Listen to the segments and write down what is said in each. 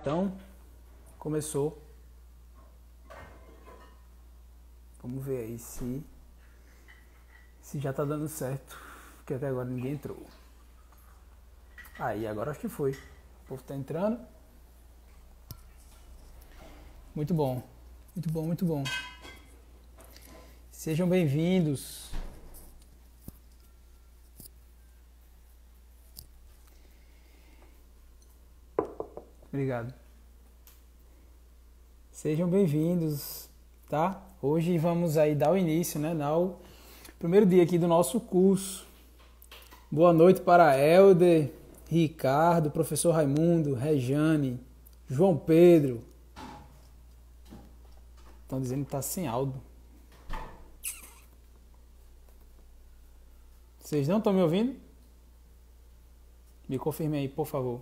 Então, começou. Vamos ver aí se já tá dando certo, porque até agora ninguém entrou. Aí, agora acho que foi. O povo tá entrando. Muito bom, muito bom, muito bom. Sejam bem-vindos. Obrigado. Sejam bem-vindos, tá? Hoje vamos aí dar o início, né? Dar o primeiro dia aqui do nosso curso. Boa noite para Helder, Ricardo, professor Raimundo, Rejane, João Pedro. Estão dizendo que tá sem áudio. Vocês não estão me ouvindo? Me confirmem aí, por favor.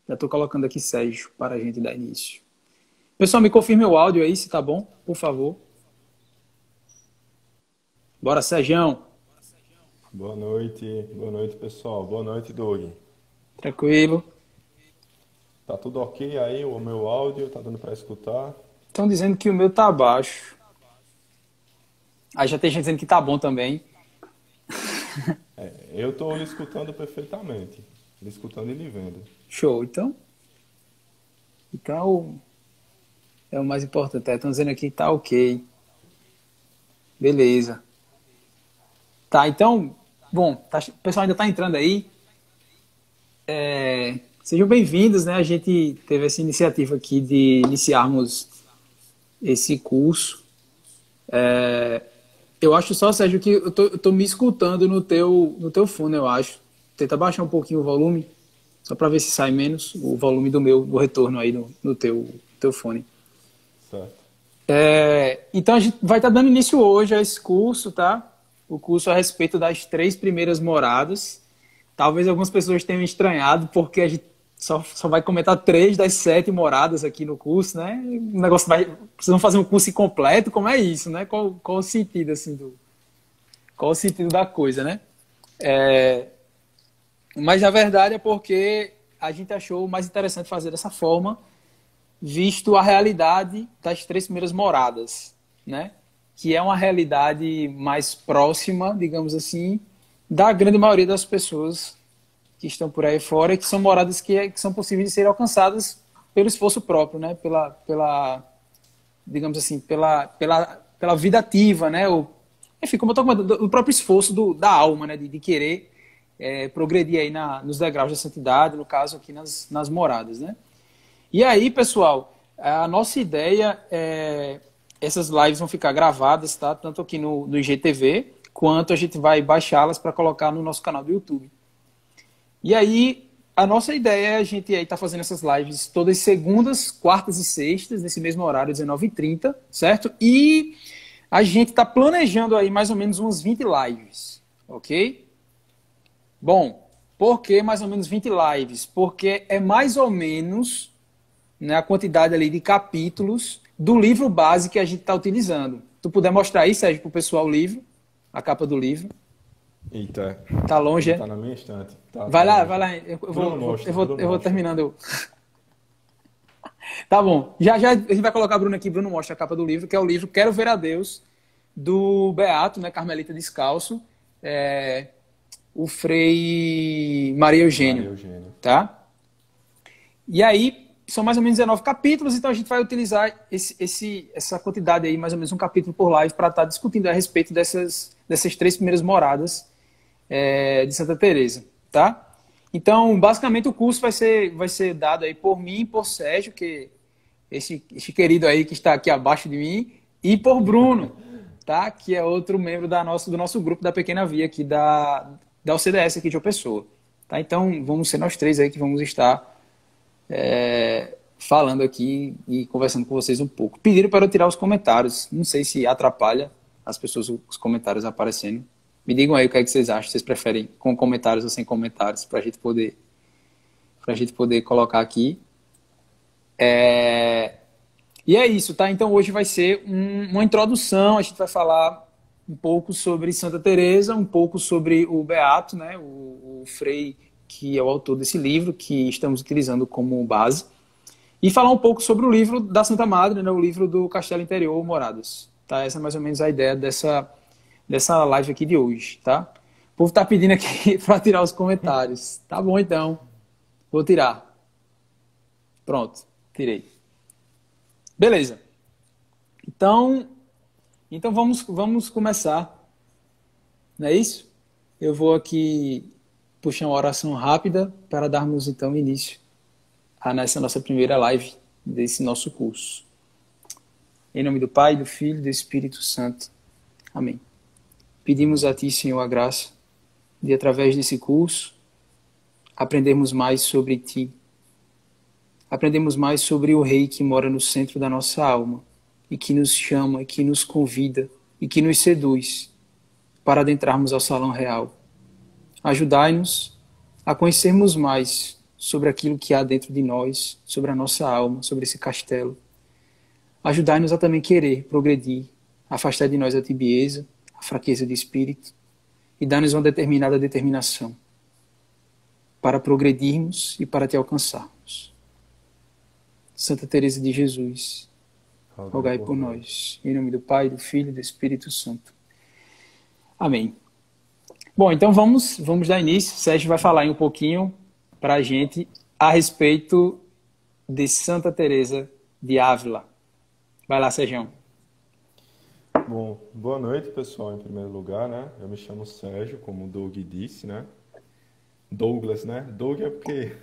Já estou colocando aqui Sérgio para a gente dar início. Pessoal, me confirme o áudio aí, se tá bom, por favor. Bora, Sérgio. Boa noite pessoal, boa noite Doug. Tranquilo. Tá tudo ok aí, o meu áudio, tá dando para escutar? Estão dizendo que o meu tá baixo. Aí já tem gente dizendo que tá bom também. Eu tô lhe escutando perfeitamente, lhe escutando e lhe vendo. Show, então é o mais importante. Estão dizendo aqui que tá ok. Beleza. Tá, então, bom, o pessoal ainda tá entrando aí. Sejam bem-vindos, né? A gente teve essa iniciativa aqui de iniciarmos esse curso. Eu acho só, Sérgio, que eu tô me escutando no teu fone, eu acho. Tenta baixar um pouquinho o volume, só para ver se sai menos o volume do retorno aí no teu fone. Certo. Então a gente vai estar dando início hoje a esse curso, tá? O curso a respeito das 3 primeiras moradas. Talvez algumas pessoas tenham estranhado, porque a gente só vai comentar 3 das 7 moradas aqui no curso, né? O negócio precisam fazer um curso incompleto, como é isso, né? Qual o sentido, assim, qual o sentido da coisa, né? Mas, na verdade, é porque a gente achou mais interessante fazer dessa forma, visto a realidade das 3 primeiras moradas, né? Que é uma realidade mais próxima, digamos assim, da grande maioria das pessoas que estão por aí fora, e que são moradas que são possíveis de serem alcançadas pelo esforço próprio, né? Digamos assim, pela vida ativa, né? Enfim, como eu estou comentando, o próprio esforço da alma, né? De querer progredir aí nos degraus da santidade, no caso aqui nas moradas, né? E aí, pessoal, a nossa ideia essas lives vão ficar gravadas, tá? Tanto aqui no IGTV, quanto a gente vai baixá-las para colocar no nosso canal do YouTube. E aí, a nossa ideia é a gente aí tá fazendo essas lives todas segundas, quartas e sextas, nesse mesmo horário, 19h30, certo? E a gente tá planejando aí mais ou menos umas 20 lives, ok? Bom, por que mais ou menos 20 lives? Porque é mais ou menos, né, a quantidade ali de capítulos do livro base que a gente está utilizando. Tu puder mostrar aí, Sérgio, para o pessoal o livro, a capa do livro. Eita, tá longe, tá na minha estante. Vai lá, longe. eu Bruno vou mostra. terminando. Tá bom. Já a gente vai colocar Bruno aqui. Bruno mostra a capa do livro, que é o livro Quero Ver a Deus, do Beato, né, Carmelita Descalço, o Frei Maria Eugênio. Tá? E aí, são mais ou menos 19 capítulos, então a gente vai utilizar essa quantidade aí, mais ou menos um capítulo por live, para estar discutindo a respeito dessas 3 primeiras moradas de Santa Teresa, tá? Então, basicamente, o curso vai ser dado aí por mim e por Sérgio, que esse querido aí que está aqui abaixo de mim, e por Bruno, tá? Que é outro membro do nosso grupo da Pequena Via aqui da UCDS aqui de João Pessoa. Tá? Então, vamos ser nós 3 aí que vamos estar falando aqui e conversando com vocês um pouco. Pediram para eu tirar os comentários. Não sei se atrapalha as pessoas, os comentários aparecendo. Me digam aí o que é que vocês acham. Vocês preferem com comentários ou sem comentários, para a gente poder colocar aqui. E é isso, tá? Então hoje vai ser uma introdução. A gente vai falar um pouco sobre Santa Teresa, um pouco sobre o Beato, né, o Frei que é o autor desse livro, que estamos utilizando como base, e falar um pouco sobre o livro da Santa Madre, né, o livro do Castelo Interior Moradas. Tá? Essa é mais ou menos a ideia dessa live aqui de hoje. Tá? O povo está pedindo aqui para tirar os comentários. Tá bom, então. Vou tirar. Pronto, tirei. Beleza. Então vamos começar. Não é isso? Eu vou aqui puxar uma oração rápida para darmos então início a nessa nossa primeira live desse nosso curso. Em nome do Pai, do Filho e do Espírito Santo. Amém. Pedimos a Ti, Senhor, a graça de, através desse curso, aprendermos mais sobre Ti. Aprendemos mais sobre o Rei que mora no centro da nossa alma e que nos chama, e que nos convida e que nos seduz para adentrarmos ao salão real. Ajudai-nos a conhecermos mais sobre aquilo que há dentro de nós, sobre a nossa alma, sobre esse castelo. Ajudai-nos a também querer progredir, afastar de nós a tibieza, a fraqueza de espírito e dar-nos uma determinada determinação para progredirmos e para te alcançarmos. Santa Teresa de Jesus, rogai por nós. Em nome do Pai, do Filho e do Espírito Santo. Amém. Bom, então vamos dar início. O Sérgio vai falar um pouquinho para a gente a respeito de Santa Teresa de Ávila. Vai lá, Sérgio. Bom, boa noite, pessoal, em primeiro lugar, né? Eu me chamo Sérgio, como o Doug disse, né? Douglas, né? Doug é porque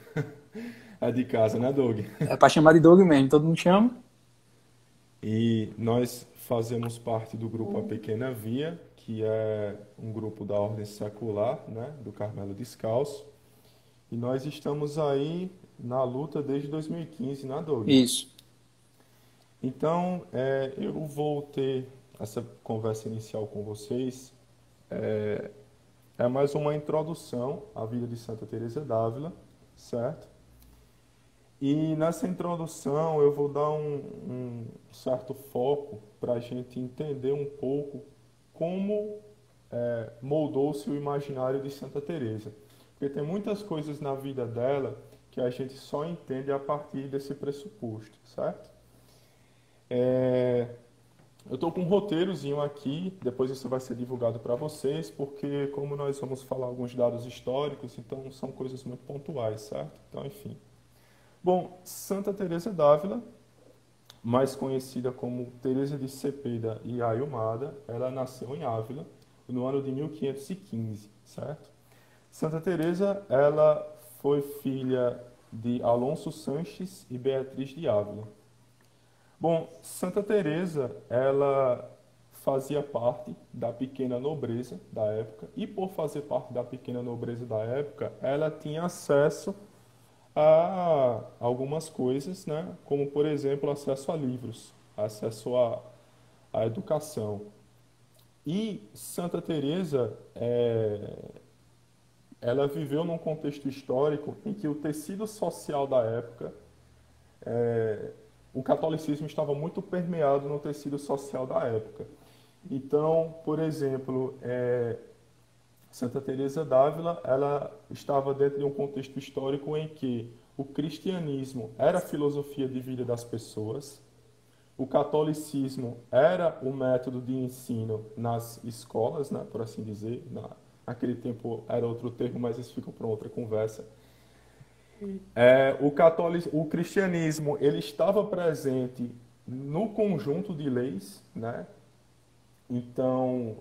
é de casa, né, Doug? É para chamar de Doug mesmo, todo mundo chama. E nós fazemos parte do grupo A Pequena Via, que é um grupo da ordem secular, né, do Carmelo Descalço. E nós estamos aí na luta desde 2015, né, Doug? Isso. Então, eu vou ter essa conversa inicial com vocês. É mais uma introdução à vida de Santa Teresa d'Ávila, certo? E nessa introdução eu vou dar um certo foco para a gente entender um pouco como moldou-se o imaginário de Santa Teresa. Porque tem muitas coisas na vida dela que a gente só entende a partir desse pressuposto, certo? Eu estou com um roteirozinho aqui, depois isso vai ser divulgado para vocês, porque como nós vamos falar alguns dados históricos, então são coisas muito pontuais, certo? Então, enfim. Bom, Santa Teresa d'Ávila, mais conhecida como Teresa de Cepeda e Ayumada, ela nasceu em Ávila no ano de 1515, certo? Santa Teresa, ela foi filha de Alonso Sanches e Beatriz de Ávila. Bom, Santa Teresa, ela fazia parte da pequena nobreza da época e por fazer parte da pequena nobreza da época, ela tinha acesso a algumas coisas, né? Como, por exemplo, acesso a livros, acesso à educação. E Santa Teresa, ela viveu num contexto histórico em que o tecido social da época, o catolicismo estava muito permeado no tecido social da época. Então, por exemplo, Santa Teresa d'Ávila, ela estava dentro de um contexto histórico em que o cristianismo era a filosofia de vida das pessoas, o catolicismo era o método de ensino nas escolas, né, por assim dizer. Naquele tempo era outro termo, mas isso fica para outra conversa. O cristianismo ele estava presente no conjunto de leis, né? Então,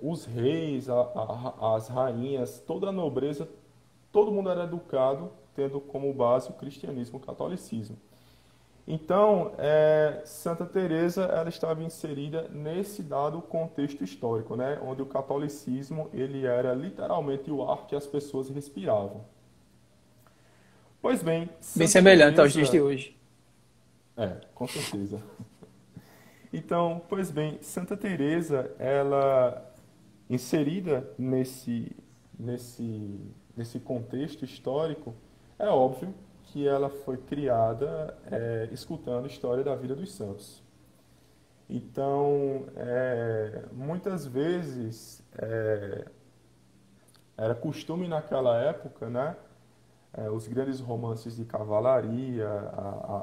os reis, as rainhas, toda a nobreza, todo mundo era educado tendo como base o cristianismo, o catolicismo. Então, Santa Teresa ela estava inserida nesse dado contexto histórico, né, onde o catolicismo ele era literalmente o ar que as pessoas respiravam. Pois bem, Bem Santa semelhante aos Teresa, dias de hoje. com certeza. Então, pois bem, Santa Teresa, ela inserida nesse contexto histórico, é óbvio que ela foi criada escutando a história da vida dos santos. Então, muitas vezes era costume naquela época, né? Os grandes romances de cavalaria,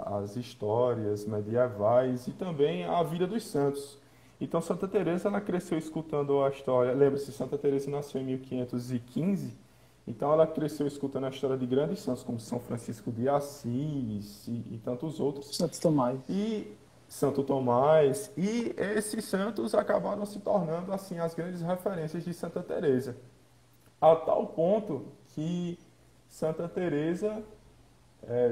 as histórias medievais e também a vida dos santos. Então, Santa Teresa ela cresceu escutando a história. Lembre-se, Santa Teresa nasceu em 1515, então ela cresceu escutando a história de grandes santos como São Francisco de Assis e tantos outros. Santo Tomás. E Santo Tomás, e esses santos acabaram se tornando assim as grandes referências de Santa Teresa, a tal ponto que Santa Teresa,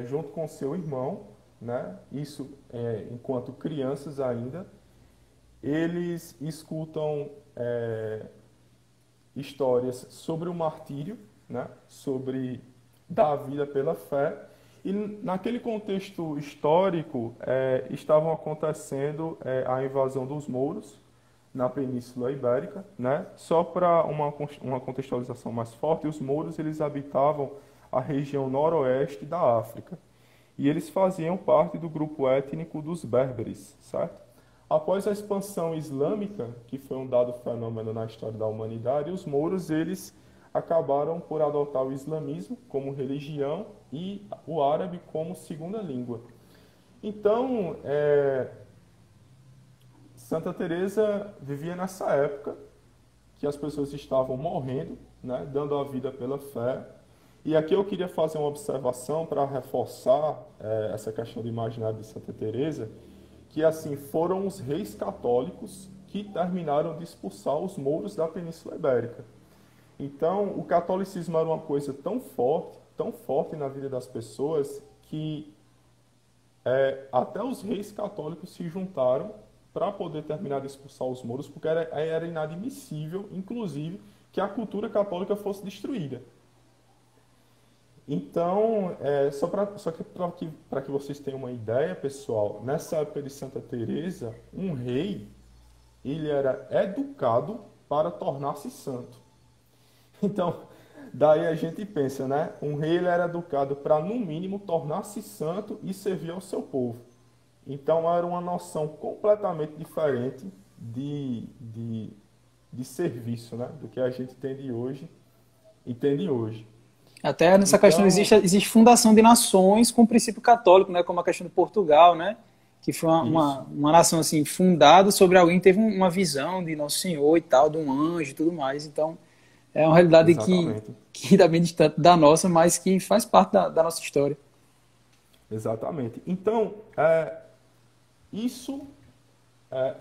junto com seu irmão, né, isso enquanto crianças ainda, eles escutam histórias sobre o martírio, né, sobre dar a vida pela fé. E naquele contexto histórico, estavam acontecendo a invasão dos mouros na Península Ibérica, né? Só para uma contextualização mais forte, os mouros eles habitavam a região noroeste da África e eles faziam parte do grupo étnico dos berberes, certo? Após a expansão islâmica, que foi um dado fenômeno na história da humanidade, os mouros eles acabaram por adotar o islamismo como religião e o árabe como segunda língua. Então, Santa Teresa vivia nessa época que as pessoas estavam morrendo, né, dando a vida pela fé. E aqui eu queria fazer uma observação para reforçar essa questão do imaginário de Santa Teresa, que assim foram os reis católicos que terminaram de expulsar os mouros da Península Ibérica. Então, o catolicismo era uma coisa tão forte na vida das pessoas, que até os reis católicos se juntaram para poder terminar de expulsar os mouros, porque era inadmissível, inclusive, que a cultura católica fosse destruída. Então, para que vocês tenham uma ideia, pessoal, nessa época de Santa Teresa, um rei, ele era educado para tornar-se santo. Então, daí a gente pensa, né? Um rei ele era educado para, no mínimo, tornar-se santo e servir ao seu povo. Então, era uma noção completamente diferente de serviço, né? Do que a gente entende hoje. Até nessa questão Então, existe fundação de nações com princípio católico, né? Como a questão de Portugal, né? Que foi isso, uma nação assim fundada sobre alguém que teve uma visão de Nosso Senhor e tal, de um anjo e tudo mais. Então, é uma realidade exatamente. que está bem distante da nossa, mas que faz parte da nossa história. Exatamente. Então, isso,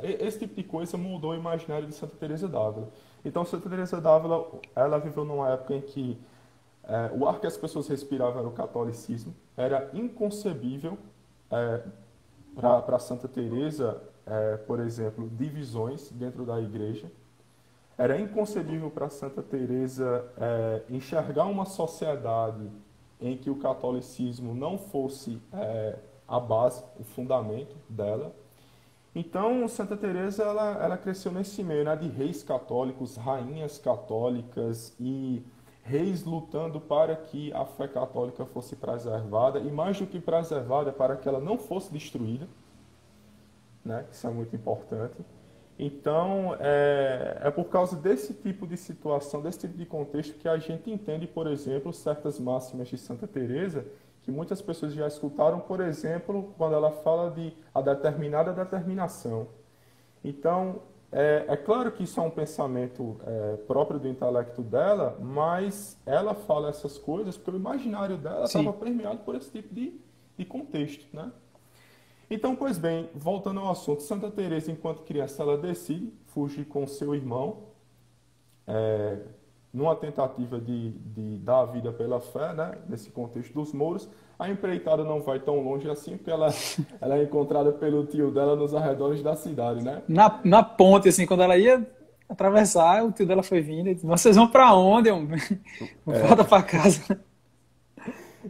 esse tipo de coisa mudou o imaginário de Santa Teresa d'Ávila. Então, Santa Teresa d'Ávila, ela viveu numa época em que o ar que as pessoas respiravam era o catolicismo. Era inconcebível para Santa Teresa, por exemplo, divisões dentro da igreja. Era inconcebível para Santa Teresa enxergar uma sociedade em que o catolicismo não fosse a base, o fundamento dela. Então, Santa Teresa ela cresceu nesse meio, né, de reis católicos, rainhas católicas e reis lutando para que a fé católica fosse preservada, e mais do que preservada, para que ela não fosse destruída, né? Isso é muito importante. Então, por causa desse tipo de situação, desse tipo de contexto, que a gente entende, por exemplo, certas máximas de Santa Teresa, que muitas pessoas já escutaram, por exemplo, quando ela fala de a determinada determinação. Então, é claro que isso é um pensamento próprio do intelecto dela, mas ela fala essas coisas porque o imaginário dela estava Sim. permeado por esse tipo de contexto, né? Então, pois bem, voltando ao assunto, Santa Teresa, enquanto criança, ela decide fugir com seu irmão, numa tentativa de dar a vida pela fé, né? Nesse contexto dos mouros. A empreitada não vai tão longe assim, porque ela é encontrada pelo tio dela nos arredores da cidade, né? Na ponte, assim, quando ela ia atravessar, o tio dela foi vindo e disse, vocês vão para onde, homem? Volta para casa.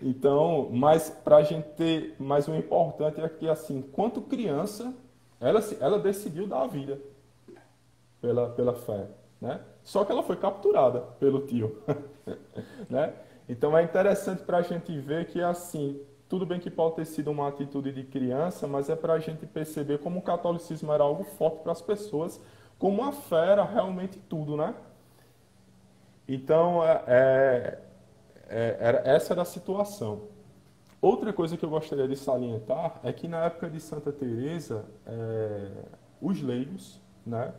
Então, mas para a gente ter mais um importante é que, assim, enquanto criança, ela decidiu dar a vida pela fé, né? Só que ela foi capturada pelo tio, né? Então é interessante para a gente ver que, assim, tudo bem que pode ter sido uma atitude de criança, mas é para a gente perceber como o catolicismo era algo forte para as pessoas, como a fé era realmente tudo, né? Então, essa era a situação. Outra coisa que eu gostaria de salientar é que na época de Santa Teresa, os leigos, né,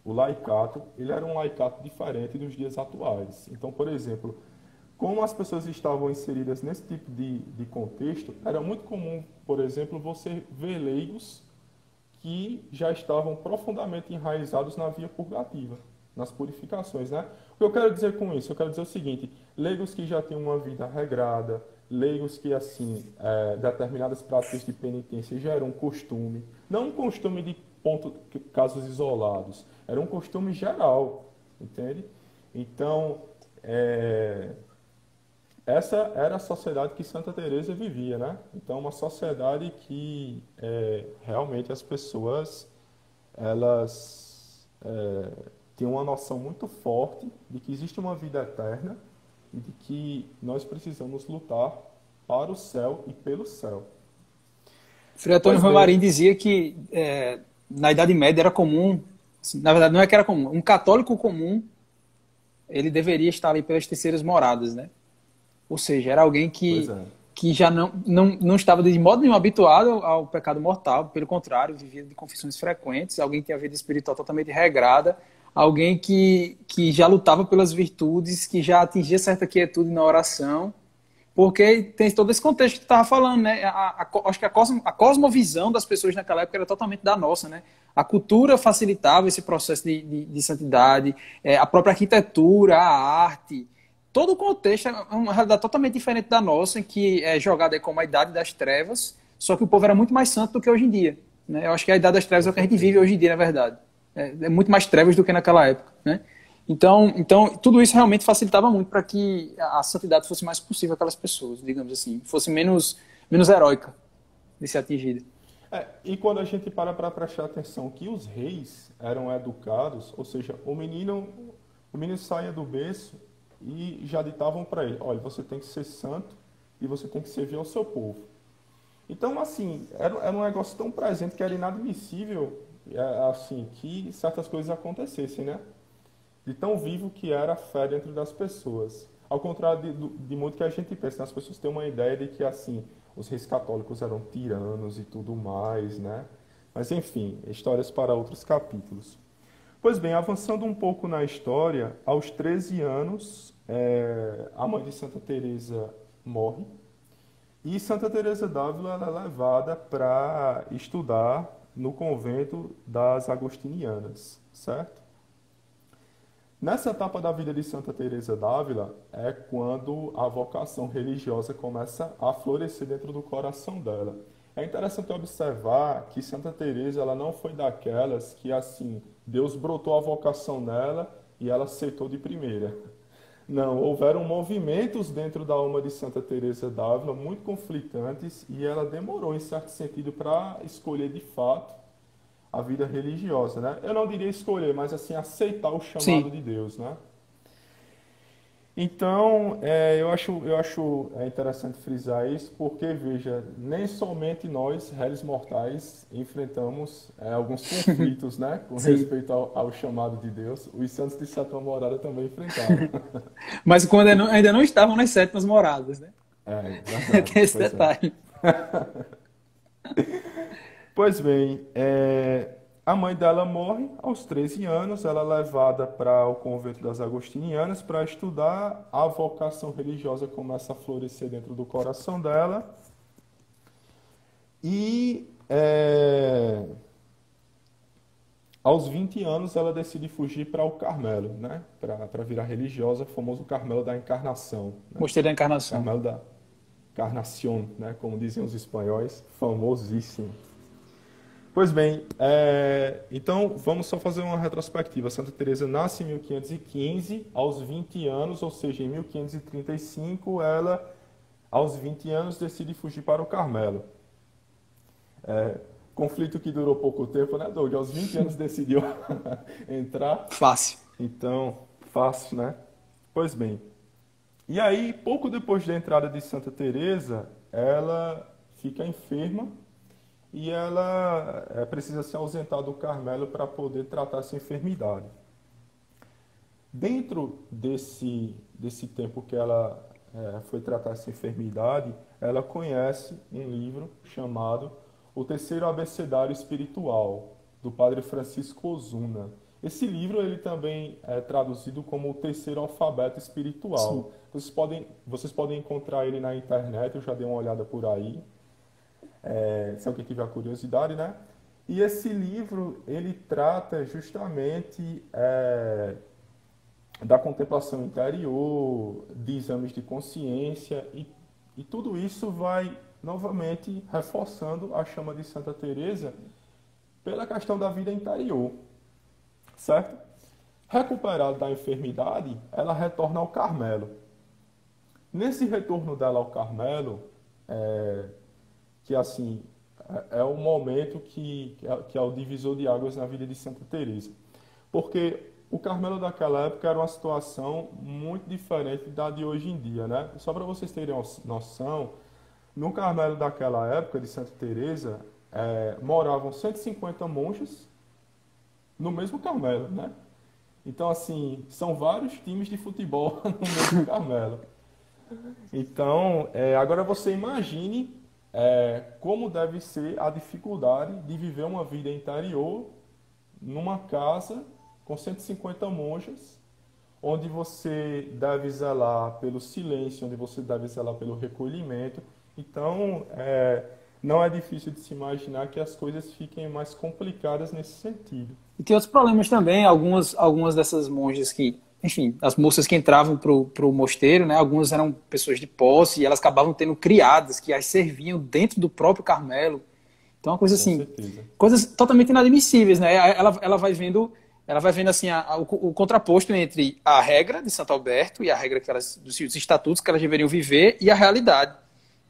o laicato, ele era um laicato diferente dos dias atuais. Então, por exemplo, como as pessoas estavam inseridas nesse tipo de contexto, era muito comum, por exemplo, você ver leigos que já estavam profundamente enraizados na via purgativa, nas purificações, né? O que eu quero dizer com isso? Eu quero dizer o seguinte: leigos que já têm uma vida regrada, leigos que, assim, determinadas práticas de penitência já eram um costume, não um costume de casos isolados, era um costume geral, entende? Então, essa era a sociedade que Santa Teresa vivia, né? Então, uma sociedade que realmente as pessoas elas têm uma noção muito forte de que existe uma vida eterna e de que nós precisamos lutar para o céu e pelo céu. Frei Antônio Pois bem, Ramarim dizia que na Idade Média era comum, assim, na verdade não é que era comum, um católico comum, ele deveria estar ali pelas terceiras moradas, né? Ou seja, era alguém pois que, é, que já não estava de modo nenhum habituado ao pecado mortal, pelo contrário, vivia de confissões frequentes, alguém que tinha a vida espiritual totalmente regrada, alguém que já lutava pelas virtudes, que já atingia certa quietude na oração, porque tem todo esse contexto que tu estava falando, né? Acho que a cosmovisão das pessoas naquela época era totalmente da nossa, né? A cultura facilitava esse processo de santidade, a própria arquitetura, a arte, todo o contexto é uma realidade totalmente diferente da nossa, em que é jogada aí como a Idade das Trevas, só que o povo era muito mais santo do que hoje em dia, né? Eu acho que a Idade das Trevas com é o que a gente certeza. vive hoje em dia, na verdade. É muito mais trevas do que naquela época, né? Então, tudo isso realmente facilitava muito para que a santidade fosse mais possível aquelas pessoas, digamos assim, fosse menos heróica de ser atingida. E quando a gente para prestar atenção que os reis eram educados, ou seja, o menino saía do berço e já ditavam para ele: olha, você tem que ser santo e você tem que servir ao seu povo. Então, assim, era um negócio tão presente que era inadmissível, assim, que certas coisas acontecessem, né? De tão vivo que era a fé dentro das pessoas. Ao contrário de muito que a gente pensa, né? As pessoas têm uma ideia de que, assim, os reis católicos eram tiranos e tudo mais, né? Mas, enfim, histórias para outros capítulos. Pois bem, avançando um pouco na história, aos 13 anos, a mãe de Santa Teresa morre e Santa Teresa d'Ávila ela é levada para estudar no convento das Agostinianas, certo? Nessa etapa da vida de Santa Teresa d'Ávila é quando a vocação religiosa começa a florescer dentro do coração dela. É interessante observar que Santa Teresa ela não foi daquelas que assim Deus brotou a vocação nela e ela aceitou de primeira. Não, houveram movimentos dentro da alma de Santa Teresa d'Ávila muito conflitantes e ela demorou em certo sentido para escolher de fato a vida religiosa, né? Eu não diria escolher, mas assim aceitar o chamado Sim, de Deus, né? Então, eu acho interessante frisar isso, porque veja, nem somente nós, réis mortais, enfrentamos alguns conflitos, né, com sim. respeito ao chamado de Deus. Os santos de sétima morada também enfrentaram. Mas quando ainda não estavam nas sétimas moradas, né? É, verdade, Tem esse pois é. detalhe. Pois bem, a mãe dela morre aos 13 anos, ela é levada para o convento das Agostinianas para estudar, a vocação religiosa começa a florescer dentro do coração dela e aos 20 anos ela decide fugir para o Carmelo, né? Para virar religiosa, o famoso Carmelo da Encarnação, né? Mosteiro da Encarnação. Carmelo da Encarnación, né? Como dizem os espanhóis, famosíssimo. Pois bem, então vamos só fazer uma retrospectiva. Santa Teresa nasce em 1515, aos 20 anos, ou seja, em 1535, ela, aos 20 anos, decide fugir para o Carmelo. Conflito que durou pouco tempo, né, Doug? Aos 20 anos decidiu entrar, Fácil. então, fácil, né? Pois bem, e aí, pouco depois da entrada de Santa Teresa, ela fica enferma e ela precisa se ausentar do Carmelo para poder tratar essa enfermidade. Dentro desse tempo que ela foi tratar essa enfermidade, ela conhece um livro chamado O Terceiro Abecedário Espiritual, do padre Francisco Ozuna. Esse livro ele também é traduzido como O Terceiro Alfabeto Sim. Espiritual. Vocês podem encontrar ele na internet, eu já dei uma olhada por aí, se alguém tiver curiosidade, né? E esse livro, ele trata justamente da contemplação interior, de exames de consciência, e tudo isso vai novamente reforçando a chama de Santa Teresa pela questão da vida interior, certo? Recuperada da enfermidade, ela retorna ao Carmelo. Nesse retorno dela ao Carmelo, que assim é o momento que é o divisor de águas na vida de Santa Teresa, porque o Carmelo daquela época era uma situação muito diferente da de hoje em dia, né? Só para vocês terem noção, no Carmelo daquela época de Santa Teresa moravam 150 monjas no mesmo Carmelo, né? Então assim são vários times de futebol no mesmo Carmelo. Então agora você imagine como deve ser a dificuldade de viver uma vida interior numa casa com 150 monjas, onde você deve zelar pelo silêncio, onde você deve zelar pelo recolhimento. Então, não é difícil de se imaginar que as coisas fiquem mais complicadas nesse sentido. E tem outros problemas também, algumas dessas monjas que, enfim, as moças que entravam pro mosteiro, né, algumas eram pessoas de posse e elas acabavam tendo criadas que as serviam dentro do próprio Carmelo. Então, uma coisa Com assim, certeza. coisas totalmente inadmissíveis, né? Ela vai vendo assim o contraposto entre a regra de Santo Alberto e a regra dos estatutos que elas deveriam viver e a realidade.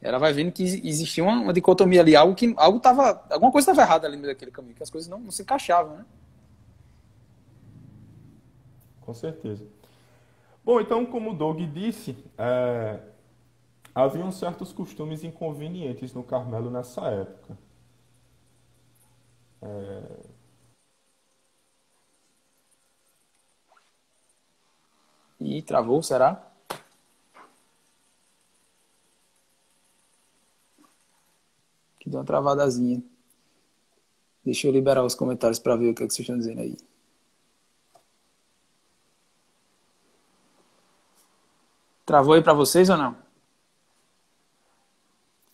Ela vai vendo que existia uma dicotomia ali, alguma coisa estava errada ali no meio daquele caminho, que as coisas não se encaixavam, né? Com certeza. Bom, então, como o Doug disse, haviam certos costumes inconvenientes no Carmelo nessa época. E travou, será? Que deu uma travadazinha. Deixa eu liberar os comentários para ver o que é que vocês estão dizendo aí. Travou aí para vocês ou não?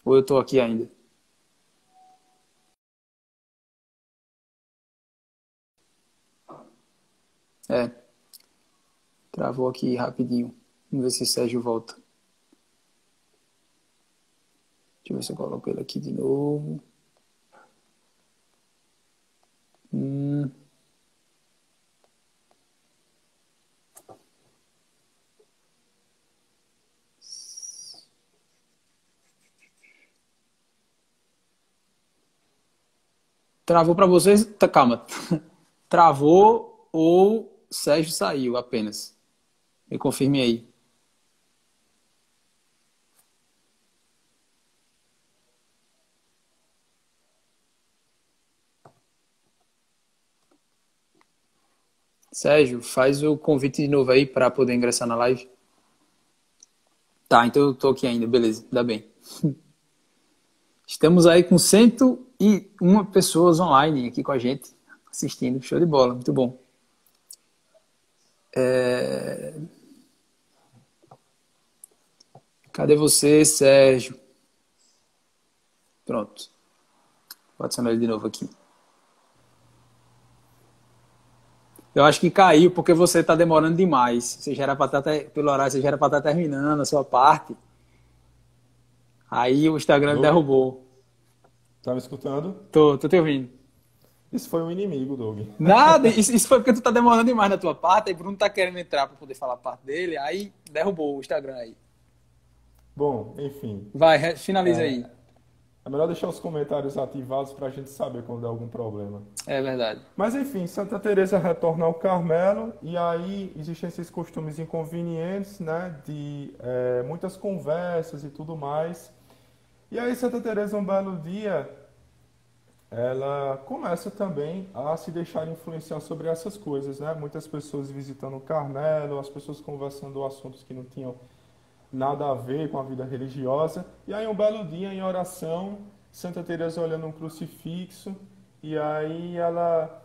Ou eu tô aqui ainda? É, travou aqui rapidinho. Vamos ver se o Sérgio volta. Deixa eu ver se eu coloco ele aqui de novo. Travou para vocês? Tá, calma. Travou ou Sérgio saiu apenas? Me confirme aí. Sérgio, faz o convite de novo aí para poder ingressar na live. Tá, então eu tô aqui ainda, beleza, ainda bem. Estamos aí com 101 pessoas online aqui com a gente, assistindo. Show de bola, muito bom. Cadê você, Sérgio? Pronto. Vou adicionar ele de novo aqui. Eu acho que caiu porque você está demorando demais. Você já era para estar, pelo horário, você já era para estar terminando a sua parte. Aí o Instagram Doug, derrubou. tá me escutando? Tô te ouvindo. Isso foi um inimigo, Doug. Nada, isso foi porque tu tá demorando demais na tua parte, aí Bruno tá querendo entrar para poder falar a parte dele, aí derrubou o Instagram aí. Bom, enfim. Vai, finaliza aí. É melhor deixar os comentários ativados para a gente saber quando der algum problema. É verdade. Mas enfim, Santa Teresa retorna ao Carmelo e aí existem esses costumes inconvenientes, né, de muitas conversas e tudo mais. E aí Santa Teresa, um belo dia, ela começa também a se deixar influenciar sobre essas coisas, né? Muitas pessoas visitando o Carmelo, as pessoas conversando assuntos que não tinham nada a ver com a vida religiosa. E aí um belo dia, em oração, Santa Teresa olhando um crucifixo, e aí ela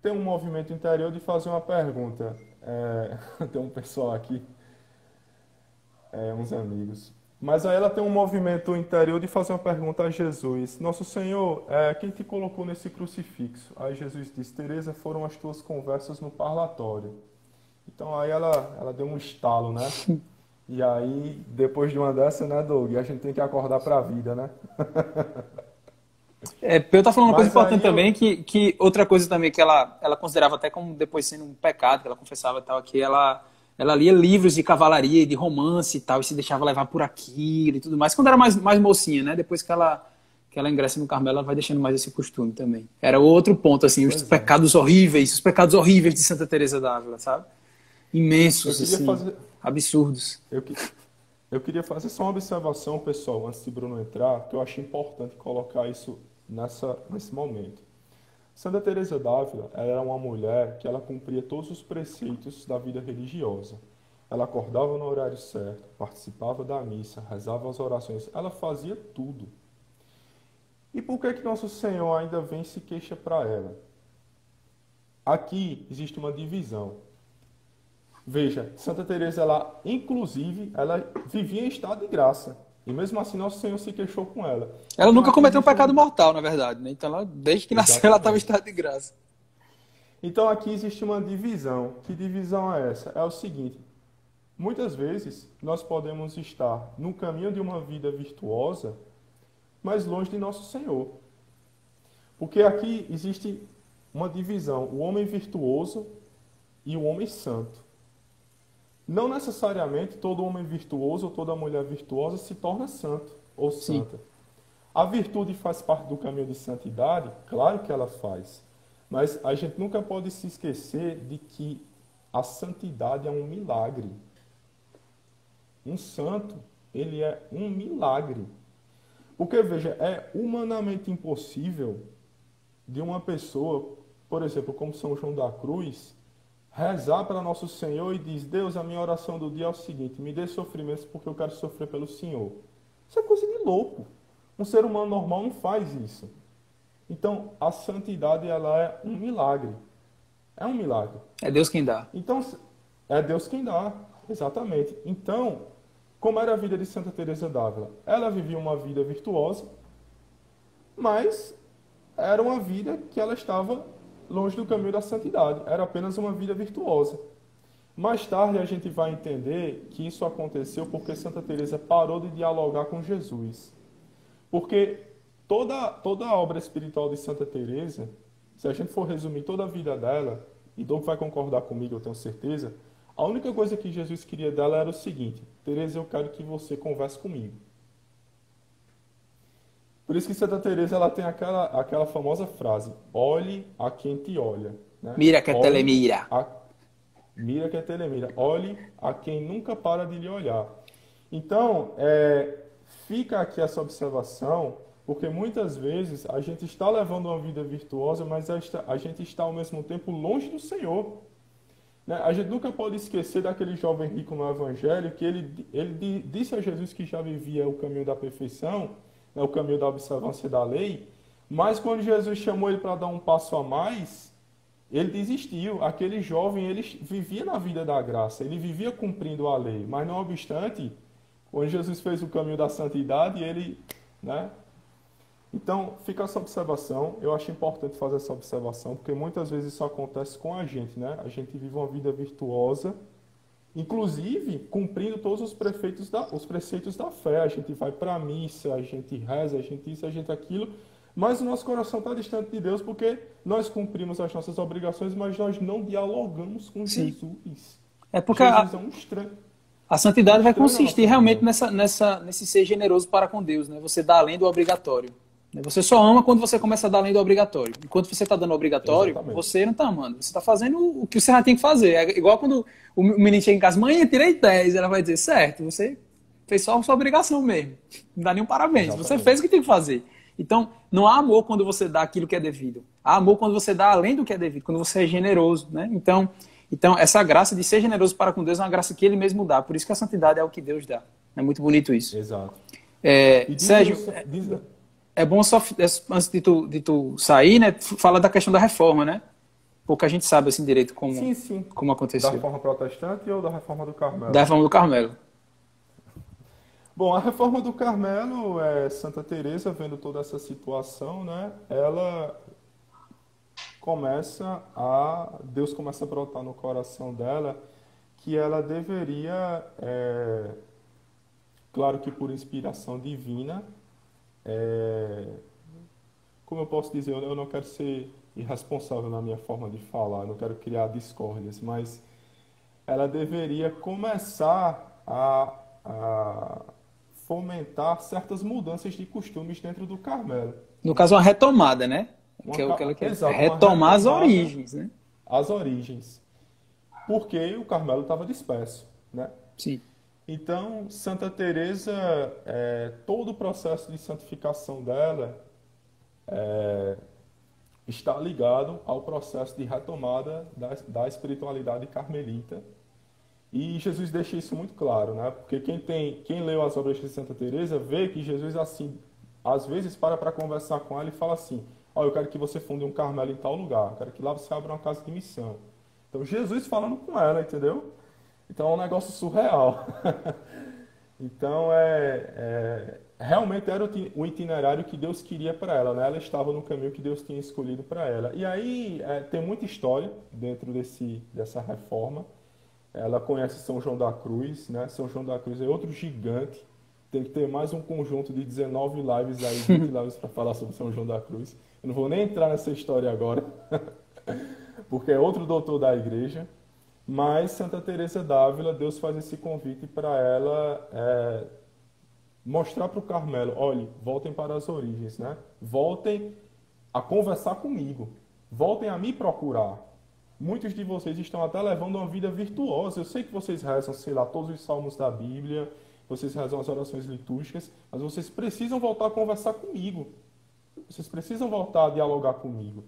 tem um movimento interior de fazer uma pergunta. Tem um pessoal aqui, uns amigos. Mas aí ela tem um movimento interior de fazer uma pergunta a Jesus. Nosso Senhor, quem te colocou nesse crucifixo? Aí Jesus disse, Teresa, foram as tuas conversas no parlatório. Então aí ela deu um estalo, né? E aí, depois de uma dessa, né, Doug? A gente tem que acordar para a vida, né? Eu estou falando uma coisa Mas importante aí também, eu... que outra coisa também que ela considerava até como depois sendo um pecado, que ela confessava e tal, que ela lia livros de cavalaria, de romance e tal, e se deixava levar por aquilo e tudo mais, quando era mais mocinha, né? Depois que ela ingressa no Carmelo, ela vai deixando mais esse costume também. Era outro ponto, assim, Pois é. os pecados horríveis de Santa Teresa d'Ávila, sabe? Eu Imensos, queria assim, fazer... absurdos. Eu, que- eu queria fazer só uma observação, pessoal, antes de Bruno entrar, que eu acho importante colocar isso nesse momento. Santa Teresa d'Ávila, ela era uma mulher que ela cumpria todos os preceitos da vida religiosa. Ela acordava no horário certo, participava da missa, rezava as orações, ela fazia tudo. E por que que Nosso Senhor ainda vem e se queixa para ela? Aqui existe uma divisão. Veja, Santa Teresa, ela, inclusive, ela vivia em estado de graça. E mesmo assim, Nosso Senhor se queixou com ela. Ela Então nunca aqui cometeu um existe pecado uma... mortal, na verdade, né? Então, desde que nasceu, ela estava em Exatamente. estado de graça. Então aqui existe uma divisão. Que divisão é essa? É o seguinte: muitas vezes nós podemos estar no caminho de uma vida virtuosa, mas longe de Nosso Senhor. Porque aqui existe uma divisão: o homem virtuoso e o homem santo. Não necessariamente todo homem virtuoso ou toda mulher virtuosa se torna santo ou Sim. santa. A virtude faz parte do caminho de santidade? Claro que ela faz. Mas a gente nunca pode se esquecer de que a santidade é um milagre. Um santo, ele é um milagre. Porque, veja, é humanamente impossível de uma pessoa, por exemplo, como São João da Cruz, rezar para Nosso Senhor e diz, Deus, a minha oração do dia é o seguinte, me dê sofrimentos porque eu quero sofrer pelo Senhor. Isso é coisa de louco. Um ser humano normal não faz isso. Então, a santidade, ela é um milagre. É um milagre. É Deus quem dá. Então, é Deus quem dá, exatamente. Então, como era a vida de Santa Teresa d'Ávila? Ela vivia uma vida virtuosa, mas era uma vida que ela estava longe do caminho da santidade. Era apenas uma vida virtuosa. Mais tarde a gente vai entender que isso aconteceu porque Santa Teresa parou de dialogar com Jesus. Porque toda a obra espiritual de Santa Teresa, se a gente for resumir toda a vida dela, e Doug vai concordar comigo, eu tenho certeza, a única coisa que Jesus queria dela era o seguinte: Teresa, eu quero que você converse comigo. Por isso que Santa Teresa ela tem aquela famosa frase: olhe a quem te olha, né? Mira que Olhe telemira. a mira que telemira. Olhe a quem nunca para de lhe olhar. Então, fica aqui essa observação, porque muitas vezes a gente está levando uma vida virtuosa, mas a gente está ao mesmo tempo longe do Senhor. Né? A gente nunca pode esquecer daquele jovem rico no Evangelho, que ele disse a Jesus que já vivia o caminho da perfeição, né, o caminho da observância da lei, mas quando Jesus chamou ele para dar um passo a mais, ele desistiu. Aquele jovem, ele vivia na vida da graça, ele vivia cumprindo a lei, mas não obstante, quando Jesus fez o caminho da santidade, ele, né? Então, fica essa observação. Eu acho importante fazer essa observação, porque muitas vezes isso acontece com a gente, né? A gente vive uma vida virtuosa, inclusive cumprindo todos os preceitos da fé. A gente vai para a missa, a gente reza, a gente isso, a gente aquilo, mas o nosso coração está distante de Deus porque nós cumprimos as nossas obrigações, mas nós não dialogamos com Sim. Jesus. É porque Jesus é um estranho. a santidade vai Estranho na consistir nossa realmente vida. nesse ser generoso para com Deus, né? Você dá além do obrigatório. Você só ama quando você começa a dar além do obrigatório. Enquanto você está dando obrigatório, Exatamente. você não está amando. Você está fazendo o que você já tem que fazer. É igual quando o menino chega em casa, mãe, eu tirei 10. Ela vai dizer, certo, você fez só a sua obrigação mesmo. Não dá nenhum parabéns. Exatamente. Você fez o que tem que fazer. Então, não há amor quando você dá aquilo que é devido. Há amor quando você dá além do que é devido, quando você é generoso, né? Então essa graça de ser generoso para com Deus é uma graça que Ele mesmo dá. Por isso que a santidade é o que Deus dá. É muito bonito isso. Exato. Sérgio, é bom só, antes de tu sair, né? Fala da questão da reforma, né? Pouca gente sabe assim direito como aconteceu. Da reforma protestante ou da reforma do Carmelo? Da reforma do Carmelo. Bom, a reforma do Carmelo, Santa Teresa, vendo toda essa situação, né? Deus começa a brotar no coração dela que ela deveria, claro que por inspiração divina, como eu posso dizer, eu não quero ser irresponsável na minha forma de falar, não quero criar discórdias, mas ela deveria começar a fomentar certas mudanças de costumes dentro do Carmelo. No caso, uma retomada, né? Que é o que ela quer. Exato, retomar as origens, né? As origens. Porque o Carmelo estava disperso, né? Sim. Então, Santa Teresa, todo o processo de santificação dela está ligado ao processo de retomada da espiritualidade carmelita. E Jesus deixa isso muito claro, né? Porque quem leu as obras de Santa Teresa vê que Jesus, assim, às vezes para conversar com ela e fala assim: eu quero que você funde um Carmelo em tal lugar, eu quero que lá você abra uma casa de missão. Então, Jesus falando com ela, entendeu? Então, é um negócio surreal. Então, realmente era o itinerário que Deus queria para ela, né? Ela estava no caminho que Deus tinha escolhido para ela. E aí, tem muita história dentro dessa reforma. Ela conhece São João da Cruz, né? São João da Cruz é outro gigante. Tem que ter mais um conjunto de 19 lives aí, 20 lives para falar sobre São João da Cruz. Eu não vou nem entrar nessa história agora, porque é outro doutor da igreja. Mas Santa Teresa d'Ávila, Deus faz esse convite para ela mostrar para o Carmelo: olhe, voltem para as origens, né? Voltem a conversar comigo, voltem a me procurar. Muitos de vocês estão até levando uma vida virtuosa. Eu sei que vocês rezam, sei lá, todos os salmos da Bíblia, vocês rezam as orações litúrgicas, mas vocês precisam voltar a conversar comigo. Vocês precisam voltar a dialogar comigo.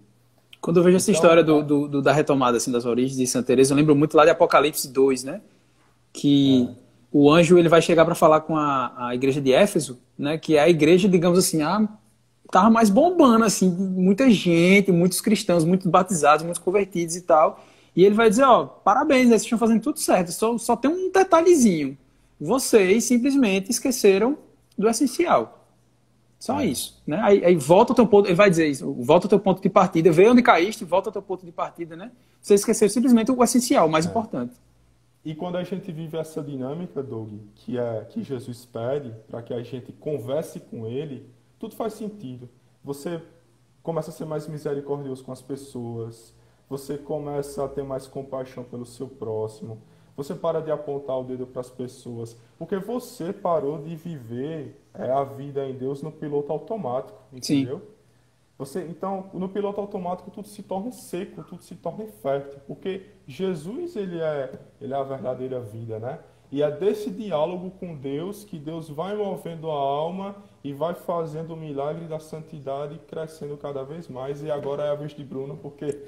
Quando eu vejo essa história da retomada assim, das origens de Santa Teresa, eu lembro muito lá de Apocalipse 2, né? Que o anjo ele vai chegar para falar com a igreja de Éfeso, né? Que é a igreja, digamos assim, tava mais bombando, assim, muita gente, muitos cristãos, muitos batizados, muitos convertidos e tal. E ele vai dizer: parabéns, né? Vocês estão fazendo tudo certo, só tem um detalhezinho. Vocês simplesmente esqueceram do essencial. Só isso, né? Aí volta ao teu ponto, ele vai dizer isso: volta ao teu ponto de partida, vê onde caíste, volta ao teu ponto de partida, né? Você esqueceu simplesmente o essencial, o mais importante. E quando a gente vive essa dinâmica, Doug, que Jesus pede para que a gente converse com ele, tudo faz sentido. Você começa a ser mais misericordioso com as pessoas, você começa a ter mais compaixão pelo seu próximo, você para de apontar o dedo para as pessoas, porque você parou de viver a vida em Deus no piloto automático, entendeu? Então, no piloto automático tudo se torna seco, tudo se torna infértil, porque Jesus ele é a verdadeira vida, né? E é desse diálogo com Deus que Deus vai movendo a alma e vai fazendo o milagre da santidade crescendo cada vez mais. E agora é a vez de Bruno, porque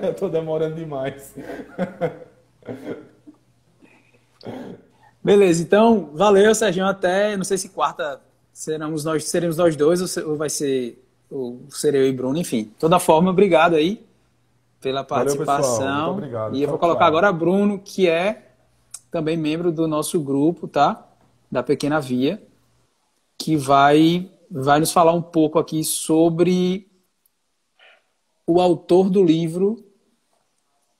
eu estou demorando demais. Beleza, então, valeu, Serginho. Até, não sei se quarta seremos nós dois ou vai ser eu e Bruno, enfim. De toda forma, obrigado aí pela participação. Valeu, pessoal. Muito obrigado. E eu vou colocar agora Bruno, que é também membro do nosso grupo, tá? Da Pequena Via, que vai nos falar um pouco aqui sobre o autor do livro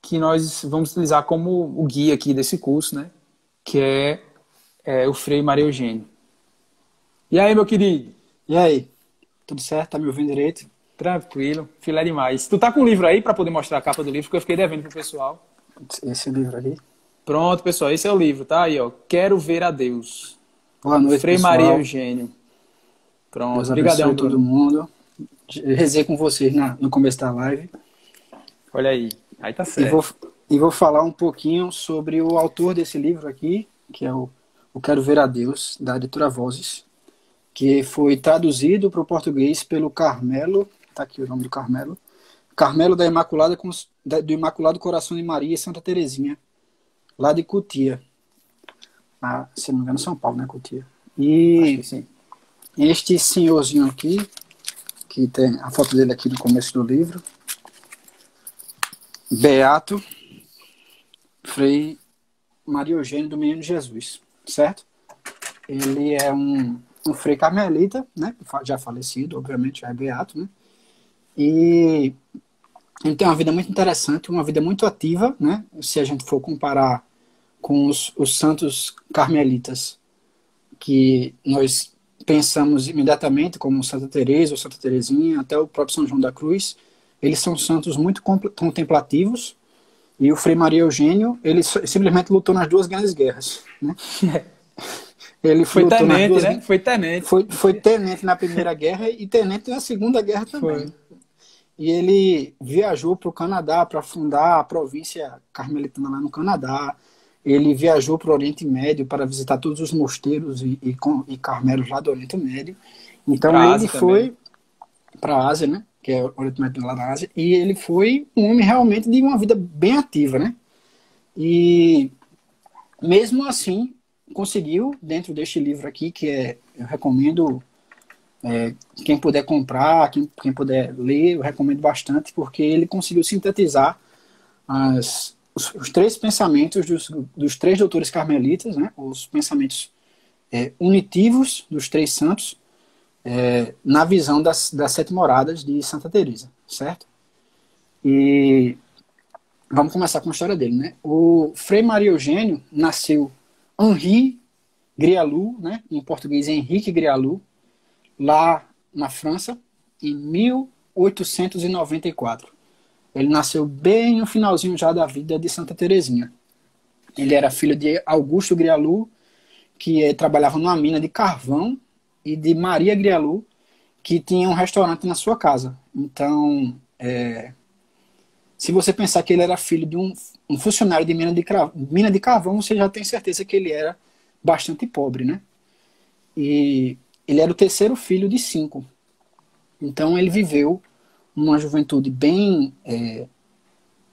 que nós vamos utilizar como o guia aqui desse curso, né? Que é o Frei Maria Eugênio. E aí, meu querido? E aí? Tudo certo? Tá me ouvindo direito? Tranquilo, filé demais. Tu tá com o livro aí para poder mostrar a capa do livro, porque eu fiquei devendo pro pessoal. Esse livro aqui. Pronto, pessoal, esse é o livro, tá? Aí, ó. Quero ver a Deus. Boa noite, Frei pessoal. Maria Eugênio. Pronto, Deus obrigadão, abençoe todo mundo. Rezei com vocês no começo da live. Olha aí tá certo. E vou falar um pouquinho sobre o autor desse livro aqui, que é o O Quero Ver a Deus, da editora Vozes, que foi traduzido para o português pelo Carmelo, está aqui o nome do Carmelo, Carmelo da Imaculada, do Imaculado Coração de Maria e Santa Terezinha, lá de Cotia. Se não me engano, São Paulo, né, Cotia? E sim. este senhorzinho aqui, que tem a foto dele aqui no começo do livro, Beato Frei Maria Eugênio do Menino Jesus, certo? Ele é um frei carmelita, né? Já falecido, obviamente, já é beato, né? E ele tem uma vida muito interessante, uma vida muito ativa, né? Se a gente for comparar com os santos carmelitas, que nós pensamos imediatamente, como Santa Teresa ou Santa Teresinha, até o próprio São João da Cruz, eles são santos muito contemplativos, e o Frei Maria Eugênio, ele simplesmente lutou nas duas grandes guerras, né? Ele foi tenente, né? Foi tenente. Foi tenente na Primeira Guerra e tenente na Segunda Guerra também. Foi. E ele viajou para o Canadá para fundar a província carmelitana lá no Canadá. Ele viajou para o Oriente Médio para visitar todos os mosteiros e carmelos lá do Oriente Médio. Então ele foi para a Ásia, né? Que é o Oriente Médio lá na Ásia. E ele foi um homem realmente de uma vida bem ativa, né? E mesmo assim conseguiu, dentro deste livro aqui, que eu recomendo, quem puder comprar, quem puder ler, eu recomendo bastante, porque ele conseguiu sintetizar os três pensamentos dos três doutores carmelitas, né, os pensamentos unitivos dos três santos, na visão das 7 moradas de Santa Teresa, certo? E vamos começar com a história dele, né? O Frei Maria Eugênio nasceu Henri Grialou, né, em português Henrique Grialou, lá na França, em 1894. Ele nasceu bem no finalzinho já da vida de Santa Teresinha. Ele era filho de Augusto Grialou, que trabalhava numa mina de carvão, e de Maria Grialou, que tinha um restaurante na sua casa. Então, se você pensar que ele era filho de um funcionário de mina de carvão, você já tem certeza que ele era bastante pobre, né? E ele era o terceiro filho de 5. Então ele viveu uma juventude bem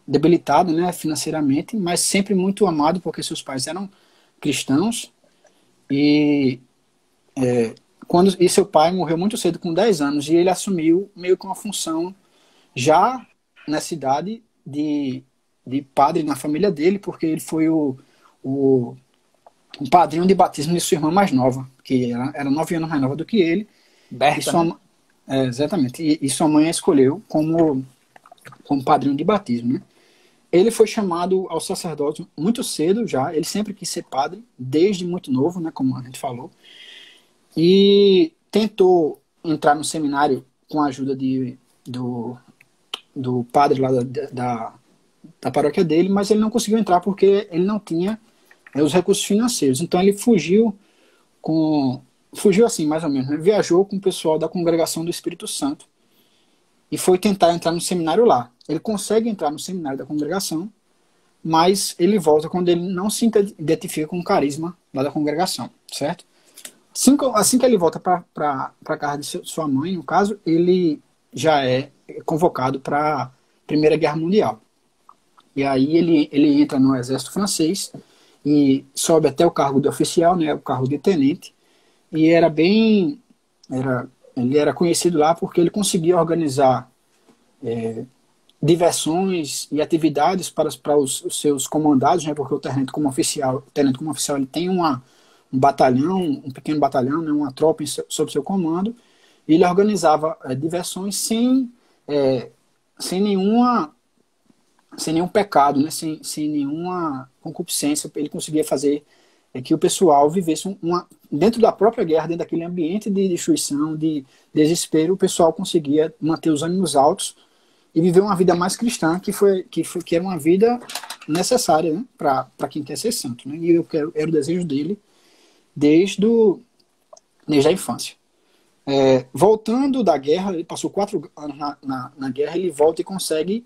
debilitada, né, financeiramente, mas sempre muito amado porque seus pais eram cristãos. E seu pai morreu muito cedo, com 10 anos, e ele assumiu meio que uma função já na cidade de padre na família dele, porque ele foi o padrinho de batismo de sua irmã mais nova, que era 9 anos mais nova do que ele. Berta, né? Exatamente. E sua mãe a escolheu como padrinho de batismo, né? Ele foi chamado ao sacerdócio muito cedo já. Ele sempre quis ser padre, desde muito novo, né, como a gente falou. E tentou entrar no seminário com a ajuda do padre lá da paróquia dele, mas ele não conseguiu entrar porque ele não tinha os recursos financeiros. Então ele fugiu assim, mais ou menos, né? Viajou com o pessoal da Congregação do Espírito Santo e foi tentar entrar no seminário lá. Ele consegue entrar no seminário da congregação, mas ele volta quando ele não se identifica com o carisma lá da congregação, certo? Assim que ele volta para a casa de sua mãe, no caso, ele já é convocado para a Primeira Guerra Mundial. E aí ele entra no exército francês e sobe até o cargo de oficial, né, o cargo de tenente, e ele era conhecido lá porque ele conseguia organizar diversões e atividades para os seus comandados, né, porque o tenente como oficial ele tem um batalhão, um pequeno batalhão, né, uma tropa sob seu comando, e ele organizava diversões sem nenhum pecado, né, sem nenhuma concupiscência. Ele conseguia fazer que o pessoal vivesse dentro da própria guerra, dentro daquele ambiente de destruição, de desespero, o pessoal conseguia manter os ânimos altos e viver uma vida mais cristã, que era uma vida necessária, né, para quem quer ser santo, né? E era o desejo dele desde a infância. Voltando da guerra, ele passou 4 anos na guerra, ele volta e consegue